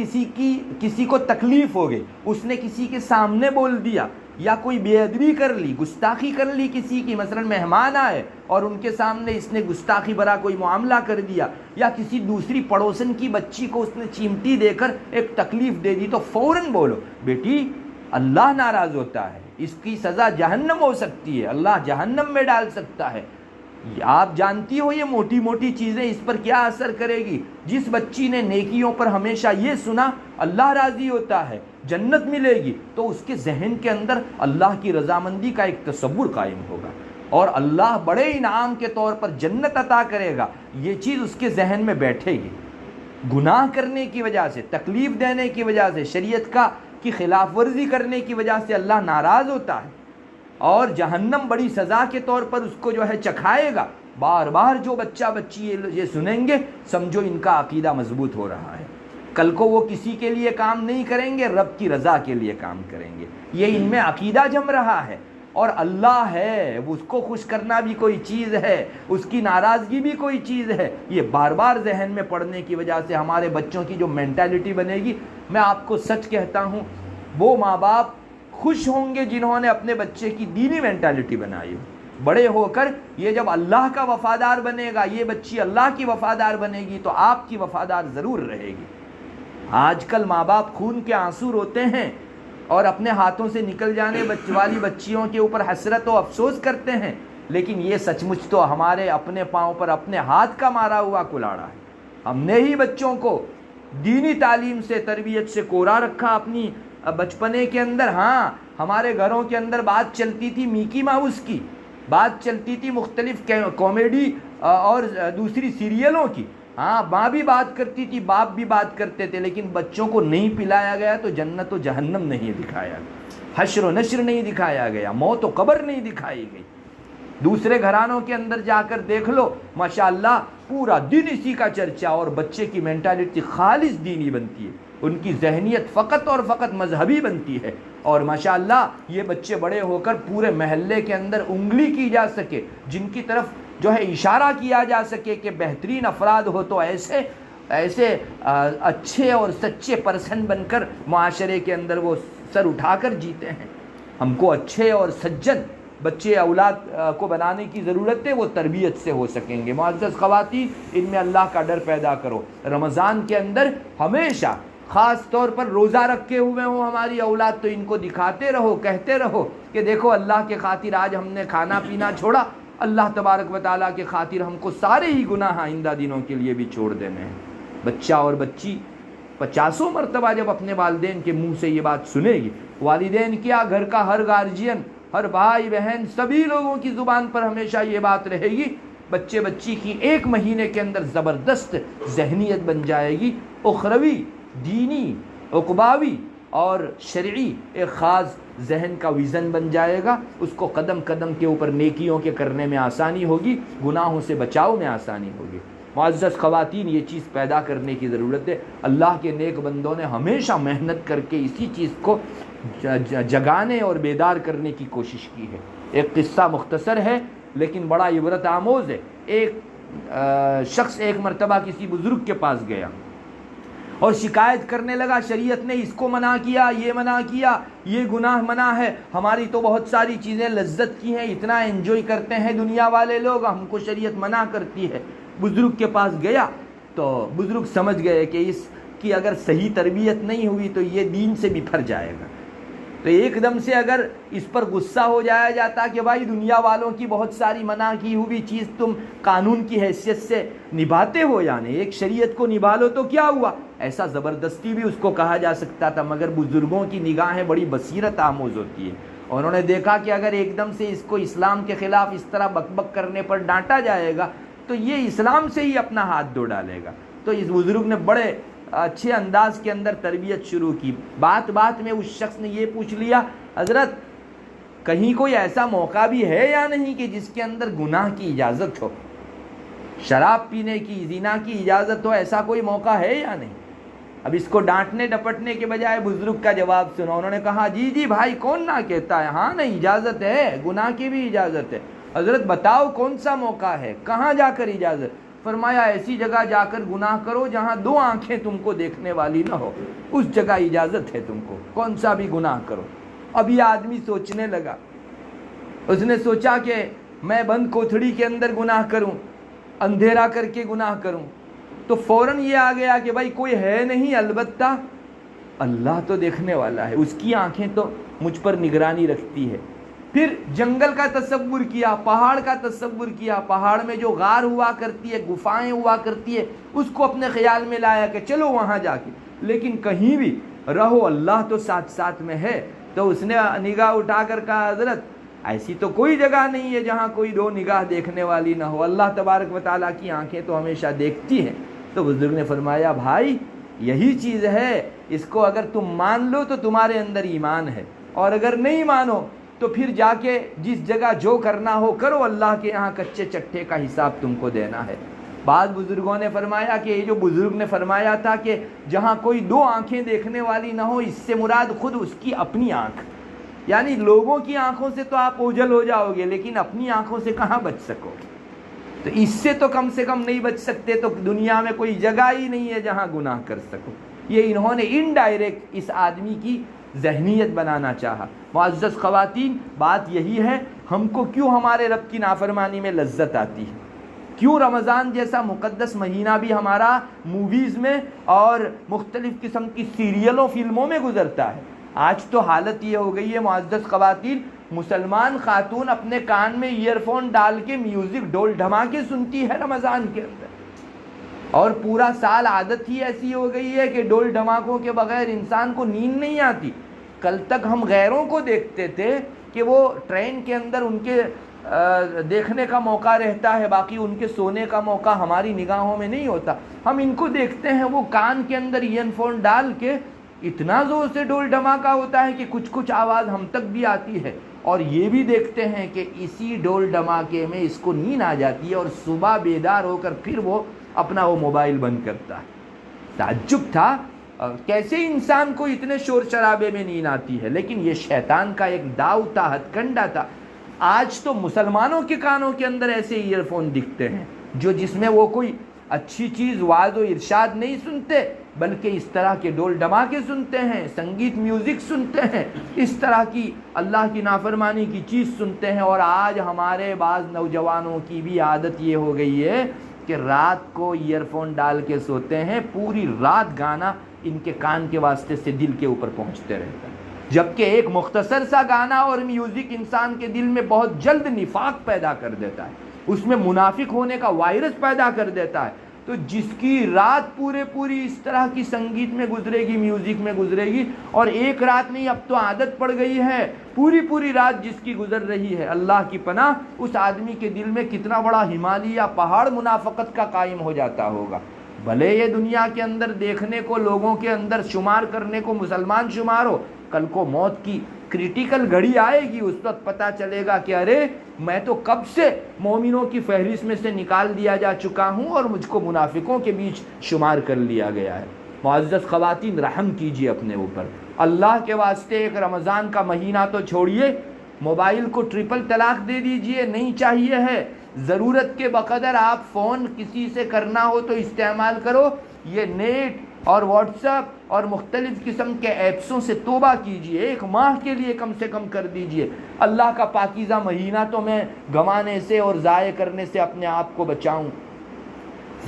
کسی کو تکلیف ہو گئی، اس نے کسی کے سامنے بول دیا یا کوئی بے ادبی کر لی، گستاخی کر لی کسی کی، مثلا مہمان آئے اور ان کے سامنے اس نے گستاخی بھرا کوئی معاملہ کر دیا، یا کسی دوسری پڑوسن کی بچی کو اس نے چیمٹی دے کر ایک تکلیف دے دی، تو فوراً بولو بیٹی اللہ ناراض ہوتا ہے، اس کی سزا جہنم ہو سکتی ہے، اللہ جہنم میں ڈال سکتا ہے۔ آپ جانتی ہو یہ موٹی موٹی چیزیں اس پر کیا اثر کرے گی؟ جس بچی نے نیکیوں پر ہمیشہ یہ سنا اللہ راضی ہوتا ہے، جنت ملے گی، تو اس کے ذہن کے اندر اللہ کی رضامندی کا ایک تصور قائم ہوگا، اور اللہ بڑے انعام کے طور پر جنت عطا کرے گا، یہ چیز اس کے ذہن میں بیٹھے گی۔ گناہ کرنے کی وجہ سے، تکلیف دینے کی وجہ سے، شریعت کی خلاف ورزی کرنے کی وجہ سے اللہ ناراض ہوتا ہے، اور جہنم بڑی سزا کے طور پر اس کو جو ہے چکھائے گا۔ بار بار جو بچہ بچی یہ سنیں گے، سمجھو ان کا عقیدہ مضبوط ہو رہا ہے، کل کو وہ کسی کے لیے کام نہیں کریں گے، رب کی رضا کے لیے کام کریں گے، یہ ان میں عقیدہ جم رہا ہے۔ اور اللہ ہے، اس کو خوش کرنا بھی کوئی چیز ہے، اس کی ناراضگی بھی کوئی چیز ہے، یہ بار بار ذہن میں پڑنے کی وجہ سے ہمارے بچوں کی جو مینٹالٹی بنے گی، میں آپ کو سچ کہتا ہوں، وہ ماں باپ خوش ہوں گے جنہوں نے اپنے بچے کی دینی مینٹالٹی بنائی ہو۔ بڑے ہو کر یہ جب اللہ کا وفادار بنے گا، یہ بچی اللہ کی وفادار بنے گی، تو آپ کی وفادار ضرور رہے گی۔ آج کل ماں باپ خون کے آنسو روتے ہیں اور اپنے ہاتھوں سے نکل جانے والی بچیوں کے اوپر حسرت و افسوس کرتے ہیں، لیکن یہ سچ مچ تو ہمارے اپنے پاؤں پر اپنے ہاتھ کا مارا ہوا کلاڑا ہے۔ ہم نے ہی بچوں کو دینی تعلیم سے، تربیت سے کورا رکھا اپنی بچپنے کے اندر۔ ہاں، ہمارے گھروں کے اندر بات چلتی تھی میکی ماؤس کی، بات چلتی تھی مختلف کامیڈی اور دوسری سیریلوں کی، ہاں ماں بھی بات کرتی تھی، باپ بھی بات کرتے تھے، لیکن بچوں کو نہیں پلایا گیا تو جنت و جہنم نہیں دکھایا گیا، حشر و نشر نہیں دکھایا گیا، موت و قبر نہیں دکھائی گئی۔ دوسرے گھرانوں کے اندر جا کر دیکھ لو، ماشاءاللہ پورا دن اسی کا چرچا، اور بچے کی مینٹالٹی خالص دینی بنتی ہے، ان کی ذہنیت فقط اور فقط مذہبی بنتی ہے، اور ماشاءاللہ یہ بچے بڑے ہو کر پورے محلے کے اندر انگلی کی جا سکے، جن کی طرف جو ہے اشارہ کیا جا سکے کہ بہترین افراد ہو تو ایسے اچھے اور سچے پرسن بن کر معاشرے کے اندر وہ سر اٹھا کر جیتے ہیں۔ ہم کو اچھے اور سجن بچے اولاد کو بنانے کی ضرورت ہے، وہ تربیت سے ہو سکیں گے۔ معزز خواتین، ان میں اللہ کا ڈر پیدا کرو۔ رمضان کے اندر ہمیشہ خاص طور پر روزہ رکھے ہوئے ہوں ہماری اولاد تو ان کو دکھاتے رہو، کہتے رہو کہ دیکھو اللہ کے خاطر آج ہم نے کھانا پینا چھوڑا، اللہ تبارک و تعالیٰ کے خاطر ہم کو سارے ہی گناہ آئندہ دنوں کے لیے بھی چھوڑ دینے ہیں۔ بچہ اور بچی 50 مرتبہ جب اپنے والدین کے منہ سے یہ بات سنے گی، والدین کیا، گھر کا ہر گارجین، ہر بھائی بہن، سبھی لوگوں کی زبان پر ہمیشہ یہ بات رہے گی، بچے بچی کی 1 مہینے کے اندر زبردست ذہنیت بن جائے گی، اخروی، دینی، عقباوی اور شرعی ایک خاص ذہن کا ویژن بن جائے گا. اس کو قدم قدم کے اوپر نیکیوں کے کرنے میں آسانی ہوگی، گناہوں سے بچاؤ میں آسانی ہوگی. معزز خواتین، یہ چیز پیدا کرنے کی ضرورت ہے. اللہ کے نیک بندوں نے ہمیشہ محنت کر کے اسی چیز کو جگانے اور بیدار کرنے کی کوشش کی ہے. ایک قصہ مختصر ہے لیکن بڑا عبرت آموز ہے. ایک شخص ایک مرتبہ کسی بزرگ کے پاس گیا اور شکایت کرنے لگا، شریعت نے اس کو منع کیا، یہ منع کیا، یہ گناہ منع ہے، ہماری تو بہت ساری چیزیں لذت کی ہیں، اتنا انجوائے کرتے ہیں دنیا والے لوگ، ہم کو شریعت منع کرتی ہے. بزرگ کے پاس گیا تو بزرگ سمجھ گئے کہ اس کی اگر صحیح تربیت نہیں ہوئی تو یہ دین سے بکھر جائے گا. تو ایک دم سے اگر اس پر غصہ ہو جایا جاتا کہ بھائی دنیا والوں کی بہت ساری منع کی ہوئی چیز تم قانون کی حیثیت سے نبھاتے ہو یا نہیں، ایک شریعت کو نبھا لو تو کیا ہوا، ایسا زبردستی بھی اس کو کہا جا سکتا تھا. مگر بزرگوں کی نگاہیں بڑی بصیرت آموز ہوتی ہے، اور انہوں نے دیکھا کہ اگر ایک دم سے اس کو اسلام کے خلاف اس طرح بک بک کرنے پر ڈانٹا جائے گا تو یہ اسلام سے ہی اپنا ہاتھ دھو ڈالے گا. تو اس بزرگ نے بڑے اچھے انداز کے اندر تربیت شروع کی. بات بات میں اس شخص نے یہ پوچھ لیا، حضرت کہیں کوئی ایسا موقع بھی ہے یا نہیں کہ جس کے اندر گناہ کی اجازت ہو، شراب پینے کی، زنا کی اجازت ہو، ایسا کوئی موقع ہے یا نہیں؟ اب اس کو ڈانٹنے ڈپٹنے کے بجائے بزرگ کا جواب سنا. انہوں نے کہا جی جی بھائی کون نہ کہتا ہے، ہاں نہیں اجازت ہے، گناہ کی بھی اجازت ہے. حضرت بتاؤ کون سا موقع ہے، کہاں جا کر اجازت؟ فرمایا ایسی جگہ جا کر گناہ کرو جہاں 2 آنکھیں تم کو دیکھنے والی نہ ہو، اس جگہ اجازت ہے تم کو، کون سا بھی گناہ کرو. اب یہ آدمی سوچنے لگا، اس نے سوچا کہ میں بند کوٹھڑی کے اندر گناہ کروں، اندھیرا کر کے گناہ کروں، تو فوراً یہ آ گیا کہ بھائی کوئی ہے نہیں، البتہ اللہ تو دیکھنے والا ہے، اس کی آنکھیں تو مجھ پر نگرانی رکھتی ہے. پھر جنگل کا تصور کیا، پہاڑ کا تصور کیا، پہاڑ میں جو غار ہوا کرتی ہے، گفائیں ہوا کرتی ہے، اس کو اپنے خیال میں لایا کہ چلو وہاں جا کے، لیکن کہیں بھی رہو اللہ تو ساتھ ساتھ میں ہے. تو اس نے نگاہ اٹھا کر کہا حضرت ایسی تو کوئی جگہ نہیں ہے جہاں کوئی 2 نگاہ دیکھنے والی نہ ہو، اللہ تبارک و تعالیٰ کی آنکھیں تو ہمیشہ دیکھتی ہیں. تو بزرگ نے فرمایا بھائی یہی چیز ہے، اس کو اگر تم مان لو تو تمہارے اندر ایمان ہے، اور اگر نہیں مانو تو پھر جا کے جس جگہ جو کرنا ہو کرو، اللہ کے یہاں کچے چٹھے کا حساب تم کو دینا ہے. بعض بزرگوں نے فرمایا کہ یہ جو بزرگ نے فرمایا تھا کہ جہاں کوئی 2 آنکھیں دیکھنے والی نہ ہو، اس سے مراد خود اس کی اپنی آنکھ، یعنی لوگوں کی آنکھوں سے تو آپ اوجھل ہو جاؤ گے لیکن اپنی آنکھوں سے کہاں بچ سکو گے. تو اس سے تو کم سے کم نہیں بچ سکتے تو دنیا میں کوئی جگہ ہی نہیں ہے جہاں گناہ کر سکو. یہ انہوں نے انڈائریکٹ اس آدمی کی ذہنیت بنانا چاہا. معزز خواتین، بات یہی ہے، ہم کو کیوں ہمارے رب کی نافرمانی میں لذت آتی ہے، کیوں رمضان جیسا مقدس مہینہ بھی ہمارا موویز میں اور مختلف قسم کی سیریلوں فلموں میں گزرتا ہے. آج تو حالت یہ ہو گئی ہے معزز خواتین، مسلمان خاتون اپنے کان میں ایئر فون ڈال کے میوزک ڈول دھماکے سنتی ہے رمضان کے اندر، اور پورا سال عادت ہی ایسی ہو گئی ہے کہ ڈول دھماکوں کے بغیر انسان کو نیند نہیں آتی. کل تک ہم غیروں کو دیکھتے تھے کہ وہ ٹرین کے اندر ان کے دیکھنے کا موقع رہتا ہے، باقی ان کے سونے کا موقع ہماری نگاہوں میں نہیں ہوتا. ہم ان کو دیکھتے ہیں وہ کان کے اندر ایئر فون ڈال کے اتنا زور سے ڈول دھماکہ ہوتا ہے کہ کچھ آواز ہم تک بھی آتی ہے، اور یہ بھی دیکھتے ہیں کہ اسی ڈول دھماکے میں اس کو نیند آ جاتی ہے اور صبح بیدار ہو کر پھر وہ اپنا وہ موبائل بند کرتا ہے. تعجب تھا کیسے انسان کو اتنے شور شرابے میں نیند آتی ہے، لیکن یہ شیطان کا ایک داؤ تھا، ہتھ کنڈا تھا. آج تو مسلمانوں کے کانوں کے اندر ایسے ایئر فون دکھتے ہیں جس میں وہ کوئی اچھی چیز واعظ و ارشاد نہیں سنتے، بلکہ اس طرح کے ڈول دھماکے سنتے ہیں، سنگیت میوزک سنتے ہیں، اس طرح کی اللہ کی نافرمانی کی چیز سنتے ہیں. اور آج ہمارے بعض نوجوانوں کی بھی عادت یہ ہو گئی ہے کہ رات کو ایئر فون ڈال کے سوتے ہیں، پوری رات گانا ان کے کان کے واسطے سے دل کے اوپر پہنچتے رہتا ہے، جبکہ ایک مختصر سا گانا اور میوزک انسان کے دل میں بہت جلد نفاق پیدا کر دیتا ہے، اس میں منافق ہونے کا وائرس پیدا کر دیتا ہے. تو جس کی رات پوری اس طرح کی سنگیت میں گزرے گی، میوزک میں گزرے گی، اور ایک رات نہیں، اب تو عادت پڑ گئی ہے، پوری رات جس کی گزر رہی ہے، اللہ کی پناہ اس آدمی کے دل میں کتنا بڑا ہمالیہ پہاڑ منافقت کا قائم ہو جاتا ہوگا۔ بھلے یہ دنیا کے اندر دیکھنے کو، لوگوں کے اندر شمار کرنے کو مسلمان شمار ہو، کل کو موت کی کریٹیکل گھڑی آئے گی، اس وقت پتہ چلے گا کہ ارے میں تو کب سے مومنوں کی فہرست میں سے نکال دیا جا چکا ہوں اور مجھ کو منافقوں کے بیچ شمار کر لیا گیا ہے۔ معزز خواتین، رحم کیجیے اپنے اوپر، اللہ کے واسطے ایک رمضان کا مہینہ تو چھوڑیے، موبائل کو ٹرپل طلاق دے دیجئے، نہیں چاہیے ہے۔ ضرورت کے بقدر آپ فون کسی سے کرنا ہو تو استعمال کرو، یہ نیٹ اور واٹس ایپ اور مختلف قسم کے ایپسوں سے توبہ کیجئے، ایک ماہ کے لیے کم سے کم کر دیجئے۔ اللہ کا پاکیزہ مہینہ تو میں گنوانے سے اور ضائع کرنے سے اپنے آپ کو بچاؤں،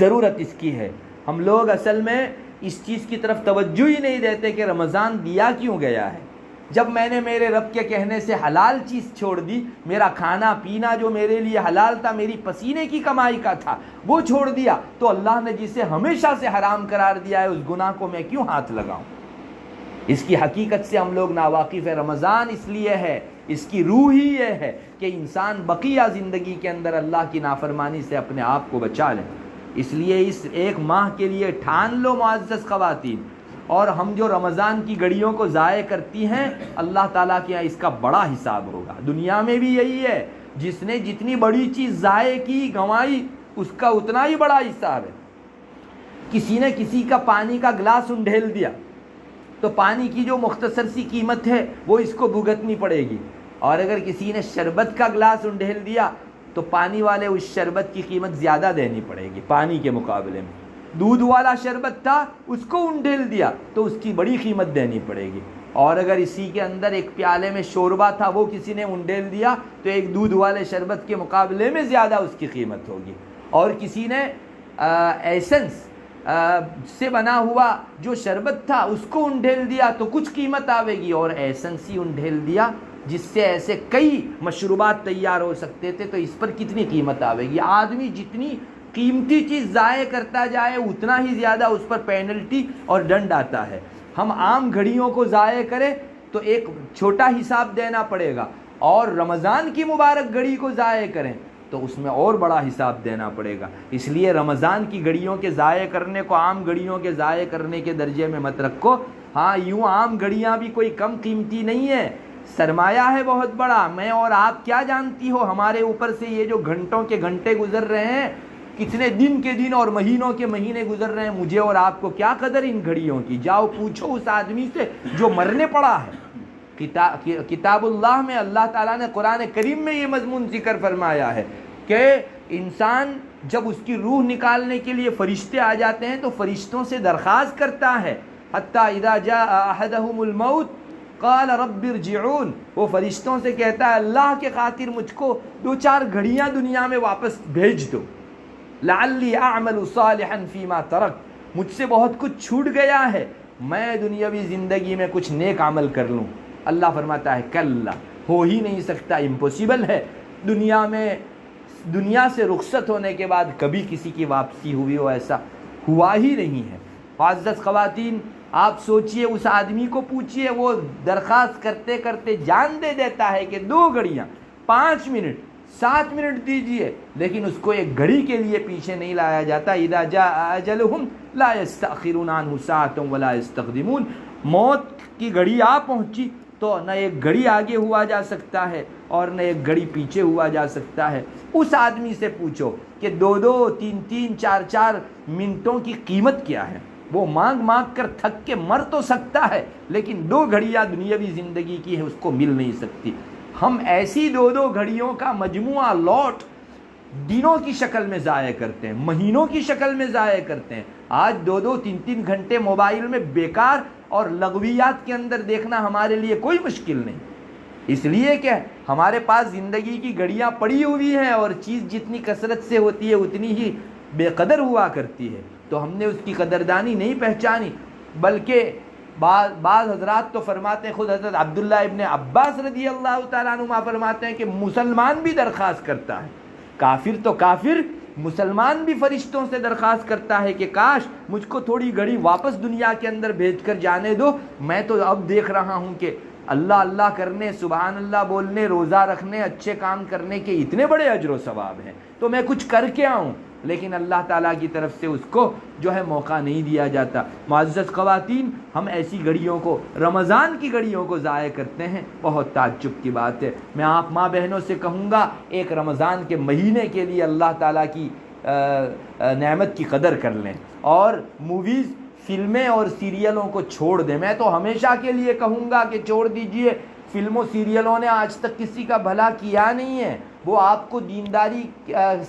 ضرورت اس کی ہے۔ ہم لوگ اصل میں اس چیز کی طرف توجہ ہی نہیں دیتے کہ رمضان دیا کیوں گیا ہے۔ جب میں نے میرے رب کے کہنے سے حلال چیز چھوڑ دی، میرا کھانا پینا جو میرے لیے حلال تھا، میری پسینے کی کمائی کا تھا، وہ چھوڑ دیا، تو اللہ نے جسے ہمیشہ سے حرام قرار دیا ہے اس گناہ کو میں کیوں ہاتھ لگاؤں؟ اس کی حقیقت سے ہم لوگ ناواقف ہے۔ رمضان اس لیے ہے، اس کی روح ہی یہ ہے کہ انسان بقیہ زندگی کے اندر اللہ کی نافرمانی سے اپنے آپ کو بچا لے۔ اس لیے اس ایک ماہ کے لیے ٹھان لو معزز خواتین، اور ہم جو رمضان کی گھڑیوں کو ضائع کرتی ہیں، اللہ تعالیٰ کے یہاں اس کا بڑا حساب ہوگا۔ دنیا میں بھی یہی ہے، جس نے جتنی بڑی چیز ضائع کی، گنوائی، اس کا اتنا ہی بڑا حساب ہے۔ کسی نے کسی کا پانی کا گلاس انڈھیل دیا تو پانی کی جو مختصر سی قیمت ہے وہ اس کو بھگتنی پڑے گی، اور اگر کسی نے شربت کا گلاس انڈھیل دیا تو پانی والے اس شربت کی قیمت زیادہ دینی پڑے گی پانی کے مقابلے میں۔ دودھ والا شربت تھا، اس کو انڈھیل دیا تو اس کی بڑی قیمت دینی پڑے گی، اور اگر اسی کے اندر ایک پیالے میں شوربہ تھا، وہ کسی نے انڈھیل دیا تو ایک دودھ والے شربت کے مقابلے میں زیادہ اس کی قیمت ہوگی۔ اور کسی نے ایسنس سے بنا ہوا جو شربت تھا اس کو انڈھیل دیا تو کچھ قیمت آئے گی، اور ایسنس ہی انڈھیل دیا جس سے ایسے کئی مشروبات تیار ہو سکتے تھے تو اس پر کتنی قیمت آئے گی۔ آدمی جتنی قیمتی چیز ضائع کرتا جائے اتنا ہی زیادہ اس پر پینلٹی اور ڈنڈ آتا ہے۔ ہم عام گھڑیوں کو ضائع کریں تو ایک چھوٹا حساب دینا پڑے گا، اور رمضان کی مبارک گھڑی کو ضائع کریں تو اس میں اور بڑا حساب دینا پڑے گا۔ اس لیے رمضان کی گھڑیوں کے ضائع کرنے کو عام گھڑیوں کے ضائع کرنے کے درجے میں مت رکھو۔ ہاں، یوں عام گھڑیاں بھی کوئی کم قیمتی نہیں ہے، سرمایہ ہے بہت بڑا۔ میں اور آپ کیا جانتی ہو ہمارے اوپر سے یہ جو گھنٹوں کے گھنٹے گزر رہے ہیں، کتنے دن کے دن اور مہینوں کے مہینے گزر رہے ہیں، مجھے اور آپ کو کیا قدر ان گھڑیوں کی؟ جاؤ پوچھو اس آدمی سے جو مرنے پڑا ہے۔ کتاب اللہ میں اللہ تعالیٰ نے قرآن کریم میں یہ مضمون ذکر فرمایا ہے کہ انسان جب اس کی روح نکالنے کے لیے فرشتے آ جاتے ہیں تو فرشتوں سے درخواست کرتا ہے، حتی اذا جاء احدهم الموت قال رب ارجعون، وہ فرشتوں سے کہتا ہے اللہ کے خاطر مجھ کو 2-4 گھڑیاں دنیا میں واپس بھیج دو، لعلی اعمل صالحا فیما ترک، مجھ سے بہت کچھ چھوٹ گیا ہے، میں دنیاوی زندگی میں کچھ نیک عمل کر لوں۔ اللہ فرماتا ہے کلا، ہو ہی نہیں سکتا، امپوسیبل ہے۔ دنیا سے رخصت ہونے کے بعد کبھی کسی کی واپسی ہوئی ہو، ایسا ہوا ہی نہیں ہے۔ معزز خواتین، آپ سوچئے، اس آدمی کو پوچھئے، وہ درخواست کرتے کرتے جان دے دیتا ہے کہ 2 گھڑیاں 5 منٹ 7 منٹ دیجئے، لیکن اس کو ایک گھڑی کے لیے پیچھے نہیں لایا جاتا۔ اذا جاء اجلهم لا يستأخرون عنه ساعة ولا يستقدمون، موت کی گھڑی آ پہنچی تو نہ ایک گھڑی آگے ہوا جا سکتا ہے اور نہ ایک گھڑی پیچھے ہوا جا سکتا ہے۔ اس آدمی سے پوچھو کہ 2-2 3-3 4-4 منٹوں کی قیمت کیا ہے۔ وہ مانگ مانگ کر تھک کے مر تو سکتا ہے، لیکن 2 گھڑیاں دنیاوی زندگی کی ہے، اس کو مل نہیں سکتی۔ ہم ایسی 2-2 گھڑیوں کا مجموعہ لوٹ دنوں کی شکل میں ضائع کرتے ہیں، مہینوں کی شکل میں ضائع کرتے ہیں۔ آج 2-2 3-3 گھنٹے موبائل میں بیکار اور لغویات کے اندر دیکھنا ہمارے لیے کوئی مشکل نہیں، اس لیے کہ ہمارے پاس زندگی کی گھڑیاں پڑی ہوئی ہیں، اور چیز جتنی کثرت سے ہوتی ہے اتنی ہی بے قدر ہوا کرتی ہے، تو ہم نے اس کی قدردانی نہیں پہچانی۔ بلکہ بعض حضرات تو فرماتے ہیں، خود حضرت عبداللہ ابن عباس رضی اللہ تعالیٰ عنہما فرماتے ہیں کہ مسلمان بھی درخواست کرتا ہے، کافر تو کافر مسلمان بھی فرشتوں سے درخواست کرتا ہے کہ کاش مجھ کو تھوڑی گھڑی واپس دنیا کے اندر بھیج کر جانے دو، میں تو اب دیکھ رہا ہوں کہ اللہ اللہ کرنے، سبحان اللہ بولنے، روزہ رکھنے، اچھے کام کرنے کے اتنے بڑے اجر و ثواب ہیں، تو میں کچھ کر کے آؤں، لیکن اللہ تعالیٰ کی طرف سے اس کو جو ہے موقع نہیں دیا جاتا۔ معزز خواتین، ہم ایسی گھڑیوں کو، رمضان کی گھڑیوں کو ضائع کرتے ہیں، بہت تعجب کی بات ہے۔ میں آپ ماں بہنوں سے کہوں گا، ایک رمضان کے مہینے کے لیے اللہ تعالیٰ کی نعمت کی قدر کر لیں، اور موویز، فلمیں اور سیریلوں کو چھوڑ دیں۔ میں تو ہمیشہ کے لیے کہوں گا کہ چھوڑ دیجئے، فلموں سیریلوں نے آج تک کسی کا بھلا کیا نہیں ہے، وہ آپ کو دینداری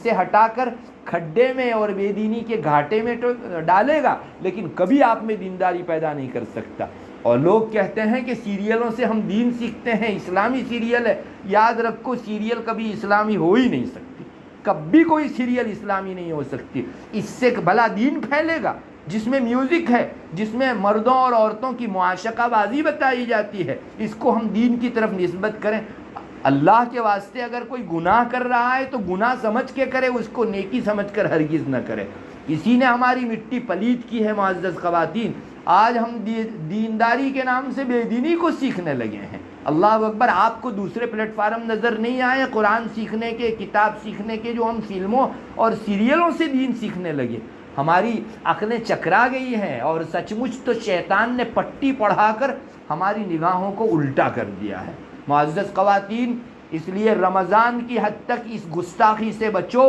سے ہٹا کر کھڈے میں اور بے دینی کے گھاٹے میں تو ڈالے گا، لیکن کبھی آپ میں دینداری پیدا نہیں کر سکتا۔ اور لوگ کہتے ہیں کہ سیریلوں سے ہم دین سیکھتے ہیں، اسلامی سیریل ہے، یاد رکھو سیریل کبھی اسلامی ہو ہی نہیں سکتی، کبھی کوئی سیریل اسلامی نہیں ہو سکتی۔ اس سے بھلا دین پھیلے گا جس میں میوزک ہے، جس میں مردوں اور عورتوں کی معاشقہ بازی بتائی جاتی ہے، اس کو ہم دین کی طرف نسبت کریں۔ اللہ کے واسطے اگر کوئی گناہ کر رہا ہے تو گناہ سمجھ کے کرے، اس کو نیکی سمجھ کر ہرگز نہ کرے۔ کسی نے ہماری مٹی پلید کی ہے معزز خواتین، آج ہم دینداری کے نام سے بے دینی کو سیکھنے لگے ہیں۔ اللہ اکبر، آپ کو دوسرے پلیٹ فارم نظر نہیں آئے قرآن سیکھنے کے، کتاب سیکھنے کے، جو ہم فلموں اور سیریلوں سے دین سیکھنے لگے؟ ہماری عقلیں چکرا گئی ہیں، اور سچ مچ تو شیطان نے پٹی پڑھا کر ہماری نگاہوں کو الٹا کر دیا ہے۔ معزز خواتین، اس لیے رمضان کی حد تک اس گستاخی سے بچو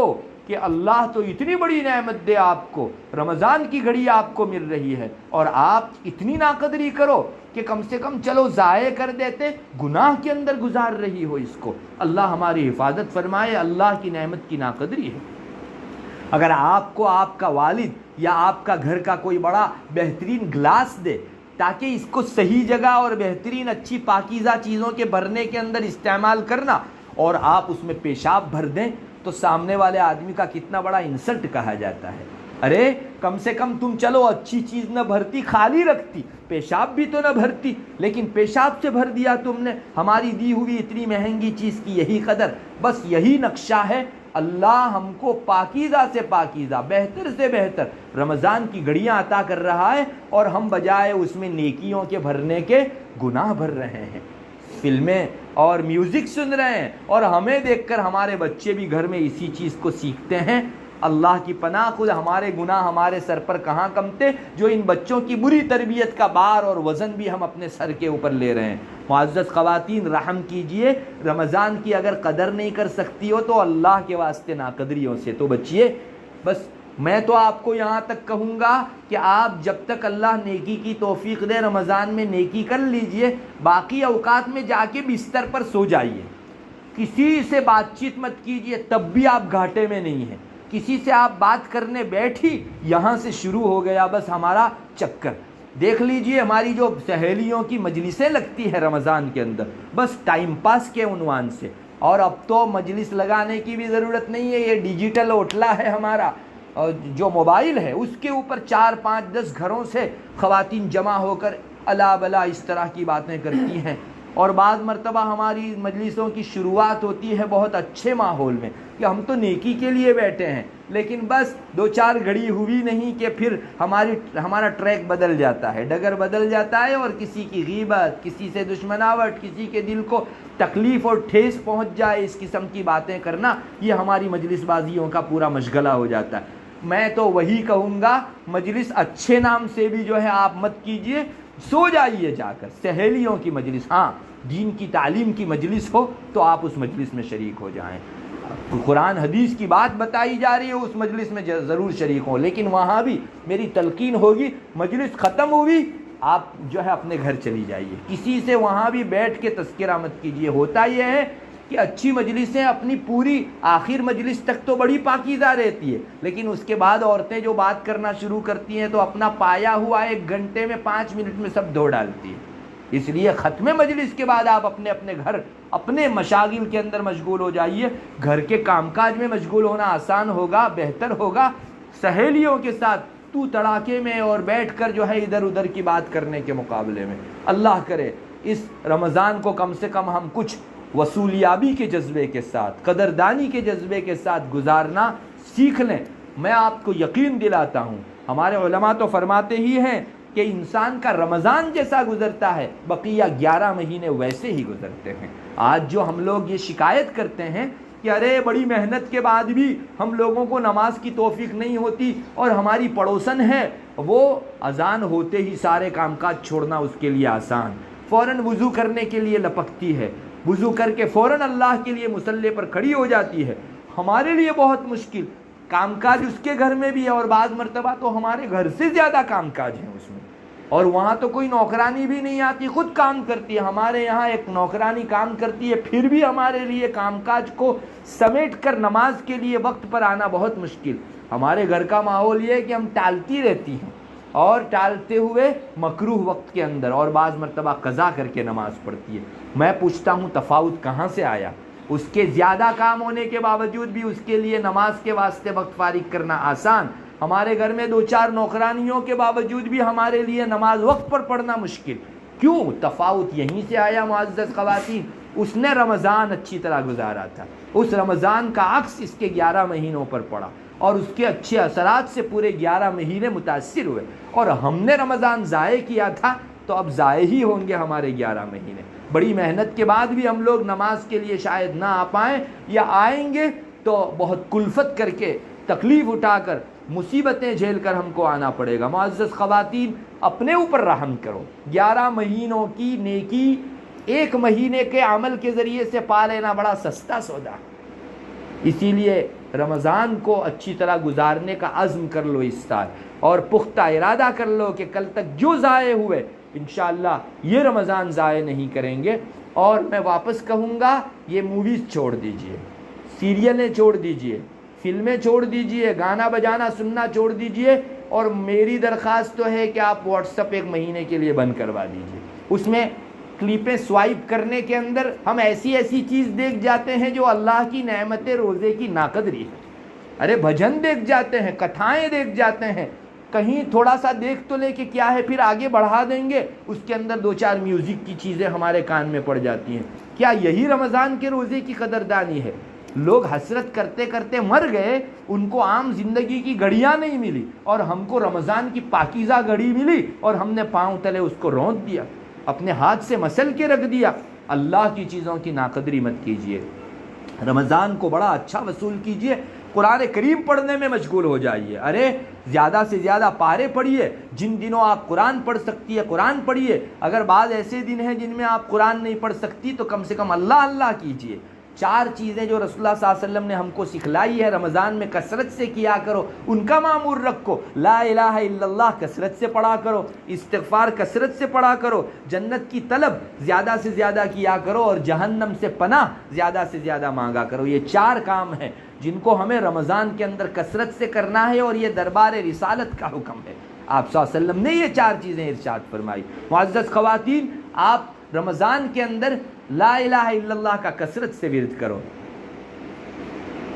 کہ اللہ تو اتنی بڑی نعمت دے آپ کو، رمضان کی گھڑی آپ کو مل رہی ہے، اور آپ اتنی ناقدری کرو کہ کم سے کم چلو ضائع کر دیتے، گناہ کے اندر گزار رہی ہو اس کو۔ اللہ ہماری حفاظت فرمائے، اللہ کی نعمت کی ناقدری ہے۔ اگر آپ کو آپ کا والد یا آپ کا گھر کا کوئی بڑا بہترین گلاس دے تاکہ اس کو صحیح جگہ اور بہترین اچھی پاکیزہ چیزوں کے بھرنے کے اندر استعمال کرنا، اور آپ اس میں پیشاب بھر دیں، تو سامنے والے آدمی کا کتنا بڑا انسلٹ کہا جاتا ہے۔ ارے کم سے کم تم چلو اچھی چیز نہ بھرتی، خالی رکھتی، پیشاب بھی تو نہ بھرتی، لیکن پیشاب سے بھر دیا تم نے۔ ہماری دی ہوئی اتنی مہنگی چیز کی یہی قدر، بس یہی نقشہ ہے۔ اللہ ہم کو پاکیزہ سے پاکیزہ، بہتر سے بہتر رمضان کی گھڑیاں عطا کر رہا ہے، اور ہم بجائے اس میں نیکیوں کے بھرنے کے گناہ بھر رہے ہیں، فلمیں اور میوزک سن رہے ہیں، اور ہمیں دیکھ کر ہمارے بچے بھی گھر میں اسی چیز کو سیکھتے ہیں۔ اللہ کی پناہ، خود ہمارے گناہ ہمارے سر پر کہاں کمتے، جو ان بچوں کی بری تربیت کا بار اور وزن بھی ہم اپنے سر کے اوپر لے رہے ہیں۔ معزز خواتین، رحم کیجئے، رمضان کی اگر قدر نہیں کر سکتی ہو تو اللہ کے واسطے ناقدریوں سے تو بچیے۔ بس میں تو آپ کو یہاں تک کہوں گا کہ آپ جب تک اللہ نیکی کی توفیق دے رمضان میں نیکی کر لیجئے، باقی اوقات میں جا کے بستر پر سو جائیے، کسی سے بات چیت مت کیجئے، تب بھی آپ گھاٹے میں نہیں ہیں۔ کسی سے آپ بات کرنے بیٹھی، یہاں سے شروع ہو گیا بس ہمارا چکر۔ دیکھ لیجئے ہماری جو سہیلیوں کی مجلسیں لگتی ہے رمضان کے اندر، بس ٹائم پاس کے عنوان سے، اور اب تو مجلس لگانے کی بھی ضرورت نہیں ہے، یہ ڈیجیٹل اوٹلا ہے ہمارا، اور جو موبائل ہے اس کے اوپر 4 5 10 گھروں سے خواتین جمع ہو کر الا بلا اس طرح کی باتیں کرتی ہیں۔ اور بعض مرتبہ ہماری مجلسوں کی شروعات ہوتی ہے بہت اچھے ماحول میں کہ ہم تو نیکی کے لیے بیٹھے ہیں، لیکن بس 2 4 گھڑی ہوئی نہیں کہ پھر ہمارا ٹریک بدل جاتا ہے، ڈگر بدل جاتا ہے، اور کسی کی غیبت، کسی سے دشمناوٹ، کسی کے دل کو تکلیف اور ٹھیس پہنچ جائے، اس قسم کی باتیں کرنا، یہ ہماری مجلس بازیوں کا پورا مشغلہ ہو جاتا ہے۔ میں تو وہی کہوں گا، مجلس اچھے نام سے بھی جو ہے آپ مت کیجئے، سو جائیے جا کر۔ سہیلیوں کی مجلس، ہاں دین کی تعلیم کی مجلس ہو تو آپ اس مجلس میں شریک ہو جائیں، قرآن حدیث کی بات بتائی جا رہی ہے اس مجلس میں ضرور شریک ہوں، لیکن وہاں بھی میری تلقین ہوگی، مجلس ختم ہوئی آپ جو ہے اپنے گھر چلی جائیے، کسی سے وہاں بھی بیٹھ کے تذکرہ مت کیجیے۔ ہوتا یہ ہے کہ اچھی مجلسیں اپنی پوری آخر مجلس تک تو بڑی پاکیزہ رہتی ہے، لیکن اس کے بعد عورتیں جو بات کرنا شروع کرتی ہیں تو اپنا پایا ہوا 1 گھنٹے میں 5 منٹ میں سب دھو ڈالتی ہیں۔ اس لیے ختم مجلس کے بعد آپ اپنے گھر، اپنے مشاغل کے اندر مشغول ہو جائیے۔ گھر کے کام کاج میں مشغول ہونا آسان ہوگا، بہتر ہوگا، سہیلیوں کے ساتھ تو تڑاکے میں اور بیٹھ کر جو ہے ادھر ادھر کی بات کرنے کے مقابلے میں۔ اللہ کرے اس رمضان کو کم سے کم ہم کچھ وصولیابی کے جذبے کے ساتھ، قدردانی کے جذبے کے ساتھ گزارنا سیکھ لیں۔ میں آپ کو یقین دلاتا ہوں، ہمارے علماء تو فرماتے ہی ہیں کہ انسان کا رمضان جیسا گزرتا ہے بقیہ 11 مہینے ویسے ہی گزرتے ہیں۔ آج جو ہم لوگ یہ شکایت کرتے ہیں کہ ارے بڑی محنت کے بعد بھی ہم لوگوں کو نماز کی توفیق نہیں ہوتی، اور ہماری پڑوسن ہے وہ اذان ہوتے ہی سارے کام کاج چھوڑنا اس کے لیے آسان، فوراً وضو کرنے کے لیے لپکتی ہے، وضو کر کے فوراً اللہ کے لیے مصلی پر کھڑی ہو جاتی ہے۔ ہمارے لیے بہت مشکل کام کاج اس کے گھر میں بھی ہے، اور بعض مرتبہ تو ہمارے گھر سے زیادہ کام کاج ہیں اس میں، اور وہاں تو کوئی نوکرانی بھی نہیں آتی، خود کام کرتی ہے۔ ہمارے یہاں ایک نوکرانی کام کرتی ہے، پھر بھی ہمارے لیے کام کاج کو سمیٹ کر نماز کے لیے وقت پر آنا بہت مشکل۔ ہمارے گھر کا ماحول یہ ہے کہ ہم ٹالتی رہتی ہیں، اور ٹالتے ہوئے مکروہ وقت کے اندر، اور بعض مرتبہ قضا کر کے نماز پڑھتی ہے۔ میں پوچھتا ہوں تفاوت کہاں سے آیا؟ اس کے زیادہ کام ہونے کے باوجود بھی اس کے لیے نماز کے واسطے وقت فارغ کرنا آسان، ہمارے گھر میں 2-4 نوکرانیوں کے باوجود بھی ہمارے لیے نماز وقت پر پڑھنا مشکل۔ کیوں؟ تفاوت یہیں سے آیا معزز خواتین۔ اس نے رمضان اچھی طرح گزارا تھا، اس رمضان کا عکس اس کے 11 مہینوں پر پڑا، اور اس کے اچھے اثرات سے پورے 11 مہینے متاثر ہوئے، اور ہم نے رمضان ضائع کیا تھا تو اب ضائع ہی ہوں گے ہمارے 11 مہینے۔ بڑی محنت کے بعد بھی ہم لوگ نماز کے لیے شاید نہ آ پائیں، یا آئیں گے تو بہت کلفت کر کے، تکلیف اٹھا کر، مصیبتیں جھیل کر ہم کو آنا پڑے گا۔ معزز خواتین، اپنے اوپر رحم کرو۔ 11 مہینوں کی نیکی 1 مہینے کے عمل کے ذریعے سے پا لینا بڑا سستا سودا، اسی لیے رمضان کو اچھی طرح گزارنے کا عزم کر لو اس سال، اور پختہ ارادہ کر لو کہ کل تک جو ضائع ہوئے انشاءاللہ یہ رمضان ضائع نہیں کریں گے۔ اور میں واپس کہوں گا، یہ موویز چھوڑ دیجئے، سیریلیں چھوڑ دیجئے، فلمیں چھوڑ دیجئے، گانا بجانا سننا چھوڑ دیجئے، اور میری درخواست تو ہے کہ آپ واٹس ایپ 1 مہینے کے لیے بند کروا دیجئے۔ اس میں کلپیں سوائپ کرنے کے اندر ہم ایسی چیز دیکھ جاتے ہیں جو اللہ کی نعمت روزے کی ناقدری ہے۔ ارے بھجن دیکھ جاتے ہیں، کتھائیں دیکھ جاتے ہیں، کہیں تھوڑا سا دیکھ تو لے کہ کیا ہے، پھر آگے بڑھا دیں گے، اس کے اندر 2-4 میوزک کی چیزیں ہمارے کان میں پڑ جاتی ہیں۔ کیا یہی رمضان کے روزے کی قدردانی ہے؟ لوگ حسرت کرتے کرتے مر گئے، ان کو عام زندگی کی گھڑیاں نہیں ملی، اور ہم کو رمضان کی پاکیزہ گھڑی ملی، اور ہم نے پاؤں تلے اس کو رونت دیا، اپنے ہاتھ سے مسل کے رکھ دیا۔ اللہ کی چیزوں کی ناقدری مت کیجیے، رمضان کو بڑا اچھا وصول کیجیے، قرآن کریم پڑھنے میں مشغول ہو جائیے۔ ارے زیادہ سے زیادہ پارے پڑھیے، جن دنوں آپ قرآن پڑھ سکتی ہے قرآن پڑھیے، اگر بعض ایسے دن ہیں جن میں آپ قرآن نہیں پڑھ سکتی تو کم سے کم اللہ اللہ کیجیے۔ 4 چیزیں جو رسول اللہ صلی اللہ علیہ وسلم نے ہم کو سکھلائی ہے رمضان میں کثرت سے کیا کرو، ان کا معمول رکھو۔ لا الہ الا اللہ کثرت سے پڑھا کرو، استغفار کثرت سے پڑھا کرو، جنت کی طلب زیادہ سے زیادہ کیا کرو، اور جہنم سے پناہ زیادہ سے زیادہ مانگا کرو۔ یہ 4 کام ہیں جن کو ہمیں رمضان کے اندر کثرت سے کرنا ہے، اور یہ دربار رسالت کا حکم ہے۔ آپ صلی اللہ علیہ وسلم نے یہ 4 چیزیں ارشاد فرمائی۔ معزز خواتین، آپ رمضان کے اندر لا الہ الا اللہ کا کثرت سے ورد کرو۔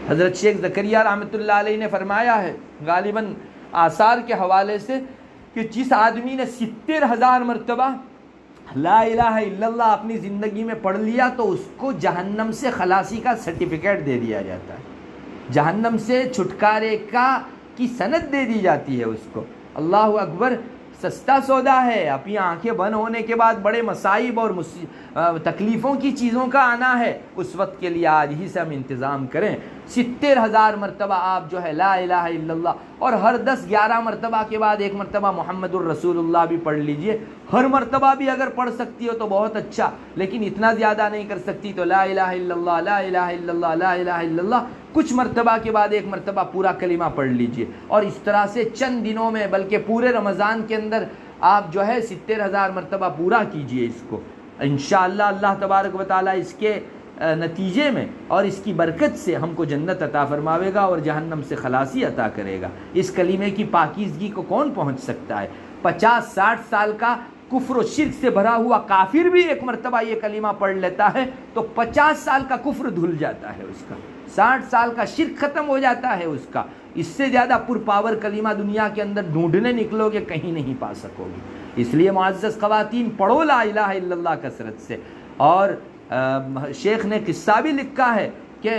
حضرت شیخ زکریا رحمۃ اللہ علیہ نے فرمایا ہے، غالباً آثار کے حوالے سے، کہ جس آدمی نے 70,000 مرتبہ لا الہ الا اللہ اپنی زندگی میں پڑھ لیا تو اس کو جہنم سے خلاصی کا سرٹیفکیٹ دے دیا جاتا ہے، جہنم سے چھٹکارے کی سند دے دی جاتی ہے اس کو۔ اللہ اکبر، سستا سودا ہے۔ اپنی آنکھیں بند ہونے کے بعد بڑے مصائب اور تکلیفوں کی چیزوں کا آنا ہے، اس وقت کے لیے آج ہی سے ہم انتظام کریں۔ 70,000 مرتبہ آپ جو ہے لا الہ الا اللہ، اور ہر 10-11 مرتبہ کے بعد 1 مرتبہ محمد الرسول اللہ بھی پڑھ لیجئے۔ ہر مرتبہ بھی اگر پڑھ سکتی ہو تو بہت اچھا، لیکن اتنا زیادہ نہیں کر سکتی تو لا الہ الا اللہ، لا الہ الا اللہ، لا الہ الا اللہ، کچھ مرتبہ کے بعد 1 مرتبہ پورا کلمہ پڑھ لیجئے، اور اس طرح سے چند دنوں میں بلکہ پورے رمضان کے اندر آپ جو ہے 70,000 مرتبہ پورا کیجئے اس کو۔ انشاءاللہ اللہ تبارک و تعالی اس کے نتیجے میں اور اس کی برکت سے ہم کو جنت عطا فرماوے گا اور جہنم سے خلاصی عطا کرے گا۔ اس کلمے کی پاکیزگی کو کون پہنچ سکتا ہے؟ 50-60 سال کا کفر و شرک سے بھرا ہوا کافر بھی 1 مرتبہ یہ کلمہ پڑھ لیتا ہے تو 50 سال کا کفر دھل جاتا ہے اس کا، 60 سال کا شرک ختم ہو جاتا ہے اس کا۔ اس سے زیادہ پر پاور کلمہ دنیا کے اندر ڈھونڈنے نکلو گے کہیں نہیں پا سکو گے۔ اس لیے معزز خواتین، پڑھو لا الہ الا اللہ کثرت سے۔ اور شیخ نے قصہ بھی لکھا ہے کہ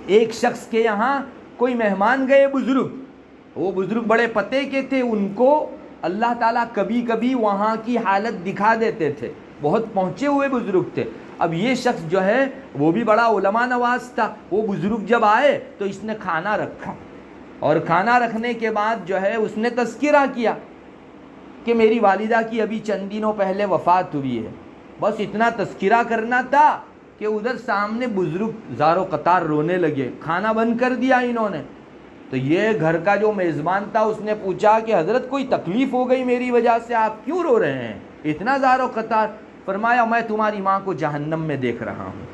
ایک شخص کے یہاں کوئی مہمان گئے بزرگ، وہ بزرگ بڑے پتے کے تھے، ان کو اللہ تعالیٰ کبھی کبھی وہاں کی حالت دکھا دیتے تھے، بہت پہنچے ہوئے بزرگ تھے۔ اب یہ شخص جو ہے وہ بھی بڑا علماء نواز تھا، وہ بزرگ جب آئے تو اس نے کھانا رکھا، اور کھانا رکھنے کے بعد جو ہے اس نے تذکرہ کیا کہ میری والدہ کی ابھی چند دنوں پہلے وفات ہوئی ہے، بس اتنا تذکرہ کرنا تھا کہ ادھر سامنے بزرگ زارو قطار رونے لگے، کھانا بند کر دیا انہوں نے۔ تو یہ گھر کا جو میزبان تھا اس نے پوچھا کہ حضرت کوئی تکلیف ہو گئی میری وجہ سے، آپ کیوں رو رہے ہیں اتنا زارو قطار؟ فرمایا میں تمہاری ماں کو جہنم میں دیکھ رہا ہوں،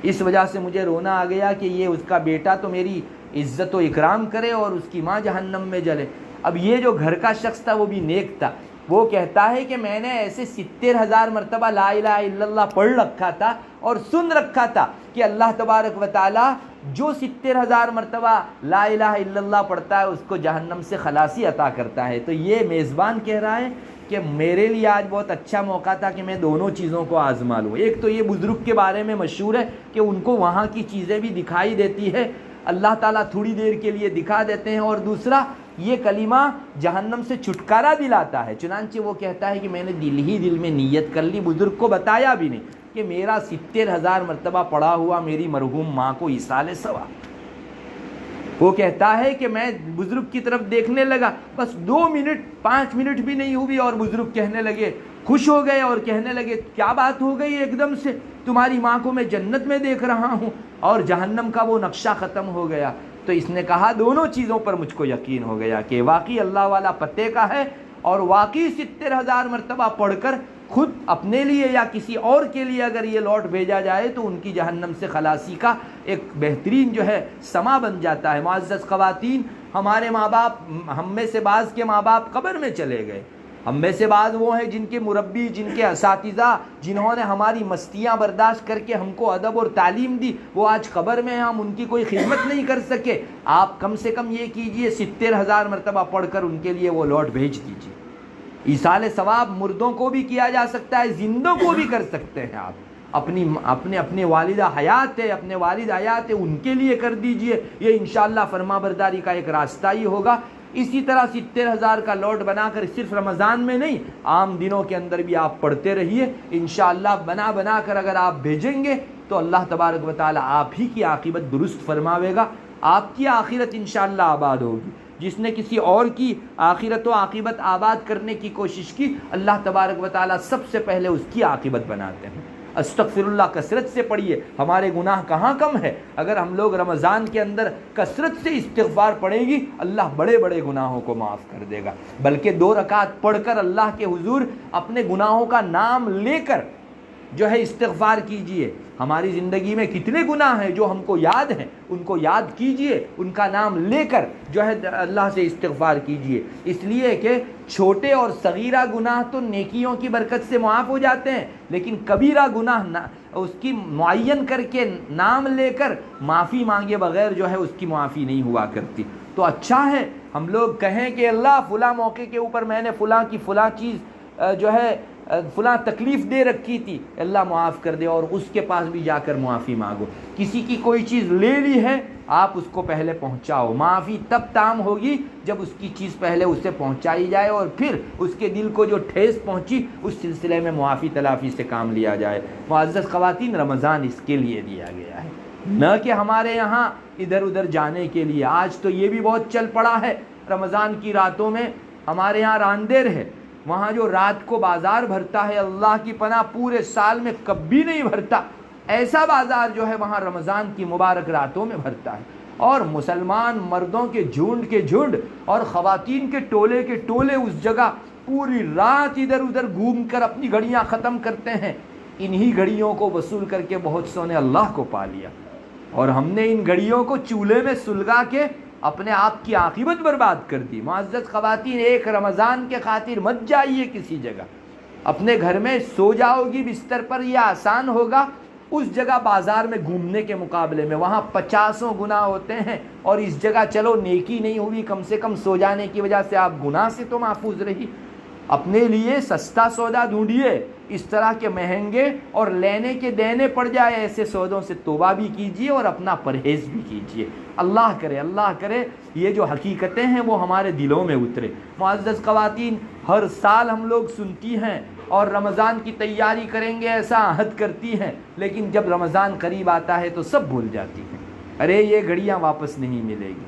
اس وجہ سے مجھے رونا آ گیا کہ یہ اس کا بیٹا تو میری عزت و اکرام کرے اور اس کی ماں جہنم میں جلے۔ اب یہ جو گھر کا شخص تھا وہ بھی نیک تھا، وہ کہتا ہے کہ میں نے ایسے 70,000 مرتبہ لا الہ الا اللہ پڑھ رکھا تھا اور سن رکھا تھا کہ اللہ تبارک و تعالی جو 70,000 مرتبہ لا الہ الا اللہ پڑھتا ہے اس کو جہنم سے خلاصی عطا کرتا ہے۔ تو یہ میزبان کہہ رہا ہے کہ میرے لیے آج بہت اچھا موقع تھا کہ میں دونوں چیزوں کو آزما لوں۔ ایک تو یہ بزرگ کے بارے میں مشہور ہے کہ ان کو وہاں کی چیزیں بھی دکھائی دیتی ہے، اللہ تعالیٰ تھوڑی دیر کے لیے دکھا دیتے ہیں، اور دوسرا یہ کلمہ جہنم سے چھٹکارا دلاتا ہے۔ چنانچہ وہ کہتا ہے کہ میں نے دل ہی دل میں نیت کر لی، بزرگ کو بتایا بھی نہیں، کہ میرا 70,000 مرتبہ پڑھا ہوا میری مرحوم ماں کو ایصال ثواب۔ وہ کہتا ہے کہ میں بزرگ کی طرف دیکھنے لگا، بس 2 منٹ 5 منٹ بھی نہیں ہوئی اور بزرگ کہنے لگے، خوش ہو گئے اور کہنے لگے کیا بات ہو گئی ایک دم سے، تمہاری ماں کو میں جنت میں دیکھ رہا ہوں اور جہنم کا وہ نقشہ ختم ہو گیا۔ تو اس نے کہا دونوں چیزوں پر مجھ کو یقین ہو گیا کہ واقعی اللہ والا پتے کا ہے، اور واقعی 70,000 مرتبہ پڑھ کر خود اپنے لیے یا کسی اور کے لیے اگر یہ لوٹ بھیجا جائے تو ان کی جہنم سے خلاصی کا ایک بہترین جو ہے سما بن جاتا ہے۔ معزز خواتین، ہمارے ماں باپ، ہم میں سے بعض کے ماں باپ قبر میں چلے گئے، ہم میں سے بعض وہ ہیں جن کے مربی، جن کے اساتذہ، جنہوں نے ہماری مستیاں برداشت کر کے ہم کو ادب اور تعلیم دی، وہ آج قبر میں ہیں، ہم ان کی کوئی خدمت نہیں کر سکے۔ آپ کم سے کم یہ کیجئے 70,000 مرتبہ پڑھ کر ان کے لیے وہ لوٹ بھیج دیجئے۔ ایصال ثواب مردوں کو بھی کیا جا سکتا ہے، زندوں کو بھی کر سکتے ہیں۔ آپ اپنے والدہ حیات ہے، اپنے والد حیات ہے، ان کے لیے کر دیجئے، یہ انشاءاللہ فرما برداری کا ایک راستہ ہی ہوگا۔ اسی طرح 70,000 کا لوٹ بنا کر صرف رمضان میں نہیں، عام دنوں کے اندر بھی آپ پڑھتے رہیے، انشاءاللہ بنا کر اگر آپ بھیجیں گے تو اللہ تبارک و تعالی آپ ہی کی عاقبت درست فرماوے گا، آپ کی آخرت انشاءاللہ آباد ہوگی۔ جس نے کسی اور کی آخرت و عاقبت آباد کرنے کی کوشش کی، اللہ تبارک و تعالی سب سے پہلے اس کی عاقبت بناتے ہیں۔ استغفر اللہ کثرت سے پڑھیے، ہمارے گناہ کہاں کم ہے؟ اگر ہم لوگ رمضان کے اندر کثرت سے استغفار پڑھیں گی، اللہ بڑے بڑے گناہوں کو معاف کر دے گا۔ بلکہ 2 رکعت پڑھ کر اللہ کے حضور اپنے گناہوں کا نام لے کر جو ہے استغفار کیجئے۔ ہماری زندگی میں کتنے گناہ ہیں جو ہم کو یاد ہیں، ان کو یاد کیجئے، ان کا نام لے کر جو ہے اللہ سے استغفار کیجئے، اس لیے کہ چھوٹے اور صغیرہ گناہ تو نیکیوں کی برکت سے معاف ہو جاتے ہیں، لیکن کبیرہ گناہ اس کی معین کر کے نام لے کر معافی مانگے بغیر جو ہے اس کی معافی نہیں ہوا کرتی۔ تو اچھا ہے ہم لوگ کہیں کہ اللہ فلاں موقع کے اوپر میں نے فلاں کی فلاں چیز جو ہے فلاں تکلیف دے رکھی تھی، اللہ معاف کر دے، اور اس کے پاس بھی جا کر معافی مانگو۔ کسی کی کوئی چیز لے لی ہے، آپ اس کو پہلے پہنچاؤ، معافی تب تام ہوگی جب اس کی چیز پہلے اسے پہنچائی جائے اور پھر اس کے دل کو جو ٹھیس پہنچی اس سلسلے میں معافی تلافی سے کام لیا جائے۔ معزز خواتین، رمضان اس کے لیے دیا گیا ہے، نہ کہ ہمارے یہاں ادھر ادھر جانے کے لیے۔ آج تو یہ بھی بہت چل پڑا ہے، رمضان کی راتوں میں ہمارے یہاں راندیر ہے، وہاں جو رات کو بازار بھرتا ہے، اللہ کی پناہ پورے سال میں کبھی نہیں بھرتا، ایسا بازار جو ہے وہاں رمضان کی مبارک راتوں میں بھرتا ہے، اور مسلمان مردوں کے جھنڈ اور خواتین کے ٹولے اس جگہ پوری رات ادھر ادھر گھوم کر اپنی گھڑیاں ختم کرتے ہیں۔ انہی گھڑیوں کو وصول کر کے بہت سو نے اللہ کو پا لیا، اور ہم نے ان گھڑیوں کو چولہے میں سلگا کے اپنے آپ کی عاقبت برباد کر دی۔ معزز خواتین، ایک رمضان کے خاطر مت جائیے کسی جگہ، اپنے گھر میں سو جاؤ گی بستر پر، یہ آسان ہوگا اس جگہ بازار میں گھومنے کے مقابلے میں، وہاں 50 گناہ ہوتے ہیں، اور اس جگہ چلو نیکی نہیں ہوئی، کم سے کم سو جانے کی وجہ سے آپ گناہ سے تو محفوظ رہی۔ اپنے لیے سستا سودا ڈھونڈیے، اس طرح کے مہنگے اور لینے کے دینے پڑ جائے ایسے سودوں سے توبہ بھی کیجیے اور اپنا پرہیز بھی کیجیے۔ اللہ کرے یہ جو حقیقتیں ہیں وہ ہمارے دلوں میں اترے۔ معزز خواتین، ہر سال ہم لوگ سنتی ہیں اور رمضان کی تیاری کریں گے ایسا عہد کرتی ہیں، لیکن جب رمضان قریب آتا ہے تو سب بھول جاتی ہیں۔ ارے یہ گھڑیاں واپس نہیں ملے گی،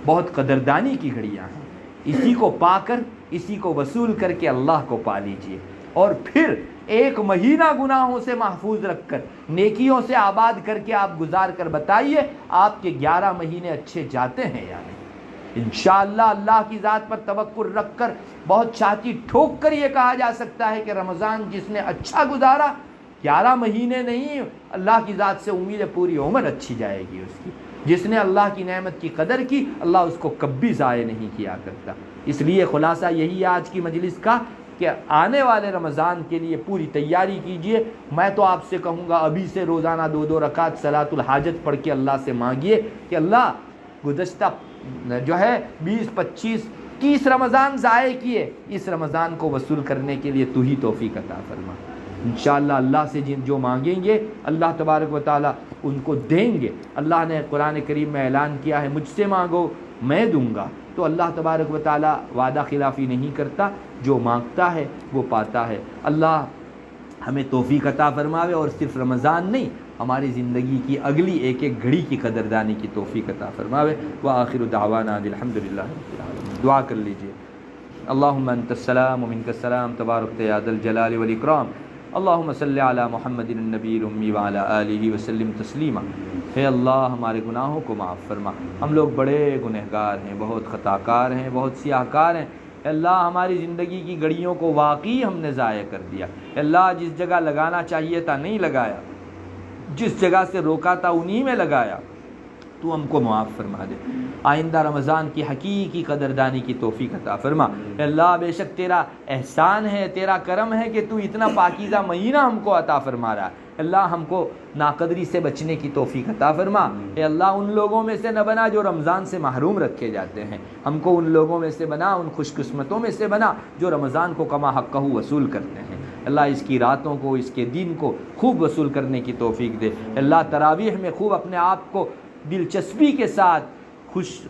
بہت قدردانی کی گھڑیاں ہیں، اسی کو پا کر، اسی کو وصول کر کے اللہ کو پا لیجئے، اور پھر ایک مہینہ گناہوں سے محفوظ رکھ کر، نیکیوں سے آباد کر کے آپ گزار کر بتائیے آپ کے 11 مہینے اچھے جاتے ہیں یا نہیں۔ انشاءاللہ اللہ کی ذات پر توکل رکھ کر بہت چھاتی ٹھوک کر یہ کہا جا سکتا ہے کہ رمضان جس نے اچھا گزارا، 11 مہینے نہیں، اللہ کی ذات سے امید ہے پوری عمر اچھی جائے گی اس کی۔ جس نے اللہ کی نعمت کی قدر کی، اللہ اس کو کبھی ضائع نہیں کیا کرتا۔ اس لیے خلاصہ یہی ہے آج کی مجلس کا کہ آنے والے رمضان کے لیے پوری تیاری کیجئے۔ میں تو آپ سے کہوں گا ابھی سے روزانہ 2 رکعت صلاۃ الحاجت پڑھ کے اللہ سے مانگیے کہ اللہ گزشتہ جو ہے 20 25 30 رمضان ضائع کیے، اس رمضان کو وصول کرنے کے لیے تو ہی توفیق عطا فرما۔ انشاءاللہ اللہ سے جو مانگیں گے اللہ تبارک و تعالی ان کو دیں گے۔ اللہ نے قرآن کریم میں اعلان کیا ہے، مجھ سے مانگو میں دوں گا۔ تو اللہ تبارک و تعالی وعدہ خلافی نہیں کرتا، جو مانگتا ہے وہ پاتا ہے۔ اللہ ہمیں توفیق عطا فرماوے اور صرف رمضان نہیں، ہماری زندگی کی اگلی ایک ایک گھڑی کی قدردانی کی توفیق عطا فرماوے۔ وآخر دعوانا الحمدللہ رب العالمین۔ دعا کر لیجئے۔ اللہم انت السلام ومنک السلام تبارک یا ذا الجلال والاکرام۔ اللہم صلی علی محمد النبی الامی وعلی آلہ وسلم تسلیما۔ اے اللہ ہمارے گناہوں کو معاف فرما، ہم لوگ بڑے گنہگار ہیں، بہت خطاکار ہیں، بہت سیاہ کار ہیں۔ اے اللہ ہماری زندگی کی گھڑیوں کو واقعی ہم نے ضائع کر دیا۔ اے اللہ جس جگہ لگانا چاہیے تھا نہیں لگایا، جس جگہ سے روکا تھا انہی میں لگایا، تو ہم کو معاف فرما دے۔ آئندہ رمضان کی حقیقی قدردانی کی توفیق عطا فرما۔ اے اللہ بے شک تیرا احسان ہے، تیرا کرم ہے کہ تو اتنا پاکیزہ مہینہ ہم کو عطا فرما رہا ہے۔ اللہ ہم کو ناقدری سے بچنے کی توفیق عطا فرما۔ اے اللہ ان لوگوں میں سے نہ بنا جو رمضان سے محروم رکھے جاتے ہیں، ہم کو ان لوگوں میں سے بنا، ان خوش قسمتوں میں سے بنا جو رمضان کو کما حقہ وصول کرتے ہیں۔ اللہ اس کی راتوں کو، اس کے دن کو خوب وصول کرنے کی توفیق دے۔ اللہ تراویح میں خوب اپنے آپ کو دلچسپی کے ساتھ،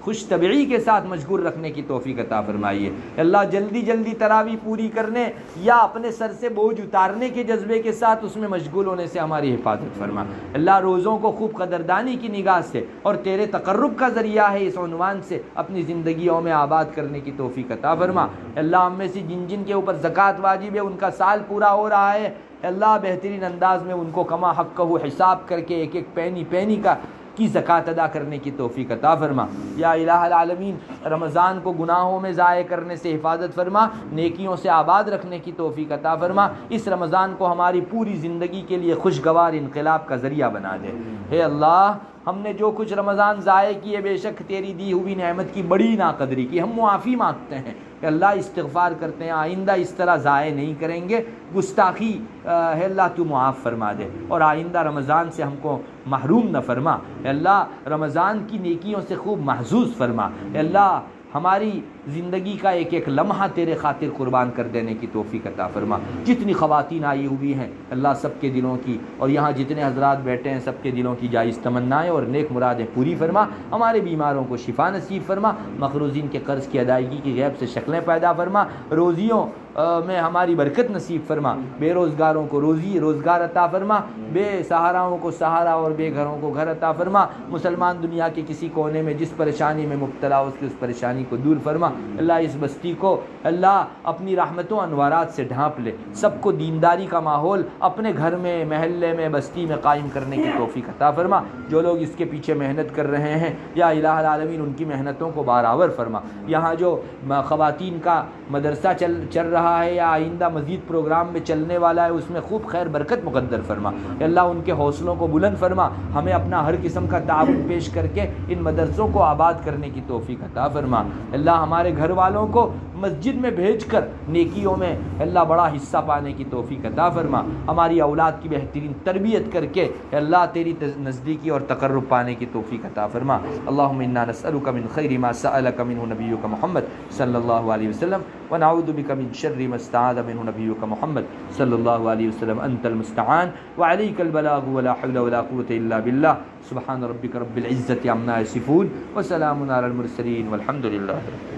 خوش طبعی کے ساتھ مشغول رکھنے کی توفیق عطا فرمائیے۔ اللہ جلدی جلدی تراویح پوری کرنے یا اپنے سر سے بوجھ اتارنے کے جذبے کے ساتھ اس میں مشغول ہونے سے ہماری حفاظت فرما۔ اللہ روزوں کو خوب قدردانی کی نگاہ سے اور تیرے تقرب کا ذریعہ ہے اس عنوان سے اپنی زندگیوں میں آباد کرنے کی توفیق عطا فرما۔ اللہ ہم میں سے جن جن کے اوپر زکوٰۃ واجب ہے ان کا سال پورا ہو رہا ہے، اللہ بہترین انداز میں ان کو کما حقہ حساب کر کے ایک ایک پینی کی زکوٰۃ ادا کرنے کی توفیق عطا فرما۔ یا الہ العالمین رمضان کو گناہوں میں ضائع کرنے سے حفاظت فرما، نیکیوں سے آباد رکھنے کی توفیق عطا فرما۔ اس رمضان کو ہماری پوری زندگی کے لیے خوشگوار انقلاب کا ذریعہ بنا دے۔ اے اللہ ہم نے جو کچھ رمضان ضائع کیے بے شک تیری دی ہوئی نعمت کی بڑی ناقدری کی، ہم معافی مانگتے ہیں کہ اللہ استغفار کرتے ہیں آئندہ اس طرح ضائع نہیں کریں گے، گستاخی ہے اللہ تو معاف فرما دے اور آئندہ رمضان سے ہم کو محروم نہ فرما۔ اے اللہ رمضان کی نیکیوں سے خوب محظوظ فرما۔ اے اللہ ہماری زندگی کا ایک ایک لمحہ تیرے خاطر قربان کر دینے کی توفیق عطا فرما۔ جتنی خواتین آئی ہوئی ہیں اللہ سب کے دلوں کی، اور یہاں جتنے حضرات بیٹھے ہیں سب کے دلوں کی جائز تمنائیں اور نیک مرادیں پوری فرما۔ ہمارے بیماروں کو شفا نصیب فرما، مقروضین کے قرض کی ادائیگی کی غیب سے شکلیں پیدا فرما، روزیوں میں ہماری برکت نصیب فرما، بے روزگاروں کو روزگار عطا فرما، بے سہاراؤں کو سہارا اور بے گھروں کو گھر عطا فرما۔ مسلمان دنیا کے کسی کونے میں جس پریشانی میں مبتلا اس کی اس پریشانی کو دور فرما۔ اللہ اس بستی کو اللہ اپنی رحمتوں انوارات سے ڈھانپ لے، سب کو دینداری کا ماحول اپنے گھر میں، محلے میں، بستی میں قائم کرنے کی توفیق عطا فرما۔ جو لوگ اس کے پیچھے محنت کر رہے ہیں یا الہ العالمین ان کی محنتوں کو بارآور فرما۔ یہاں جو خواتین کا مدرسہ چل رہا ہے یا آئندہ مزید پروگرام میں چلنے والا ہے اس میں خوب خیر برکت مقدر فرما۔ اللہ ان کے حوصلوں کو بلند فرما، ہمیں اپنا ہر قسم کا تعاون پیش کر کے ان مدرسوں کو آباد کرنے کی توفیق عطا فرما۔ اللہ ہمارے گھر والوں کو مسجد میں بھیج کر نیکیوں میں اللہ بڑا حصہ پانے کی توفیق عطا فرما۔ ہماری اولاد کی بہترین تربیت کر کے اللہ تیری نزدیکی اور تقرب پانے کی توفیق عطا فرما۔ اللہم انا نسألک من خیر ما سألک منہ نبیک محمد صلی اللہ علیہ وسلم ونعوذ بك من شر ما استعاذ منه نبيك محمد صلی اللہ علیہ وسلم انت المستعان وعليك البلاغ ولا حول ولا قوة الا بالله سبحان ربك رب العزة عما يصفون وسلام على المرسلين والحمد لله رب العالمين.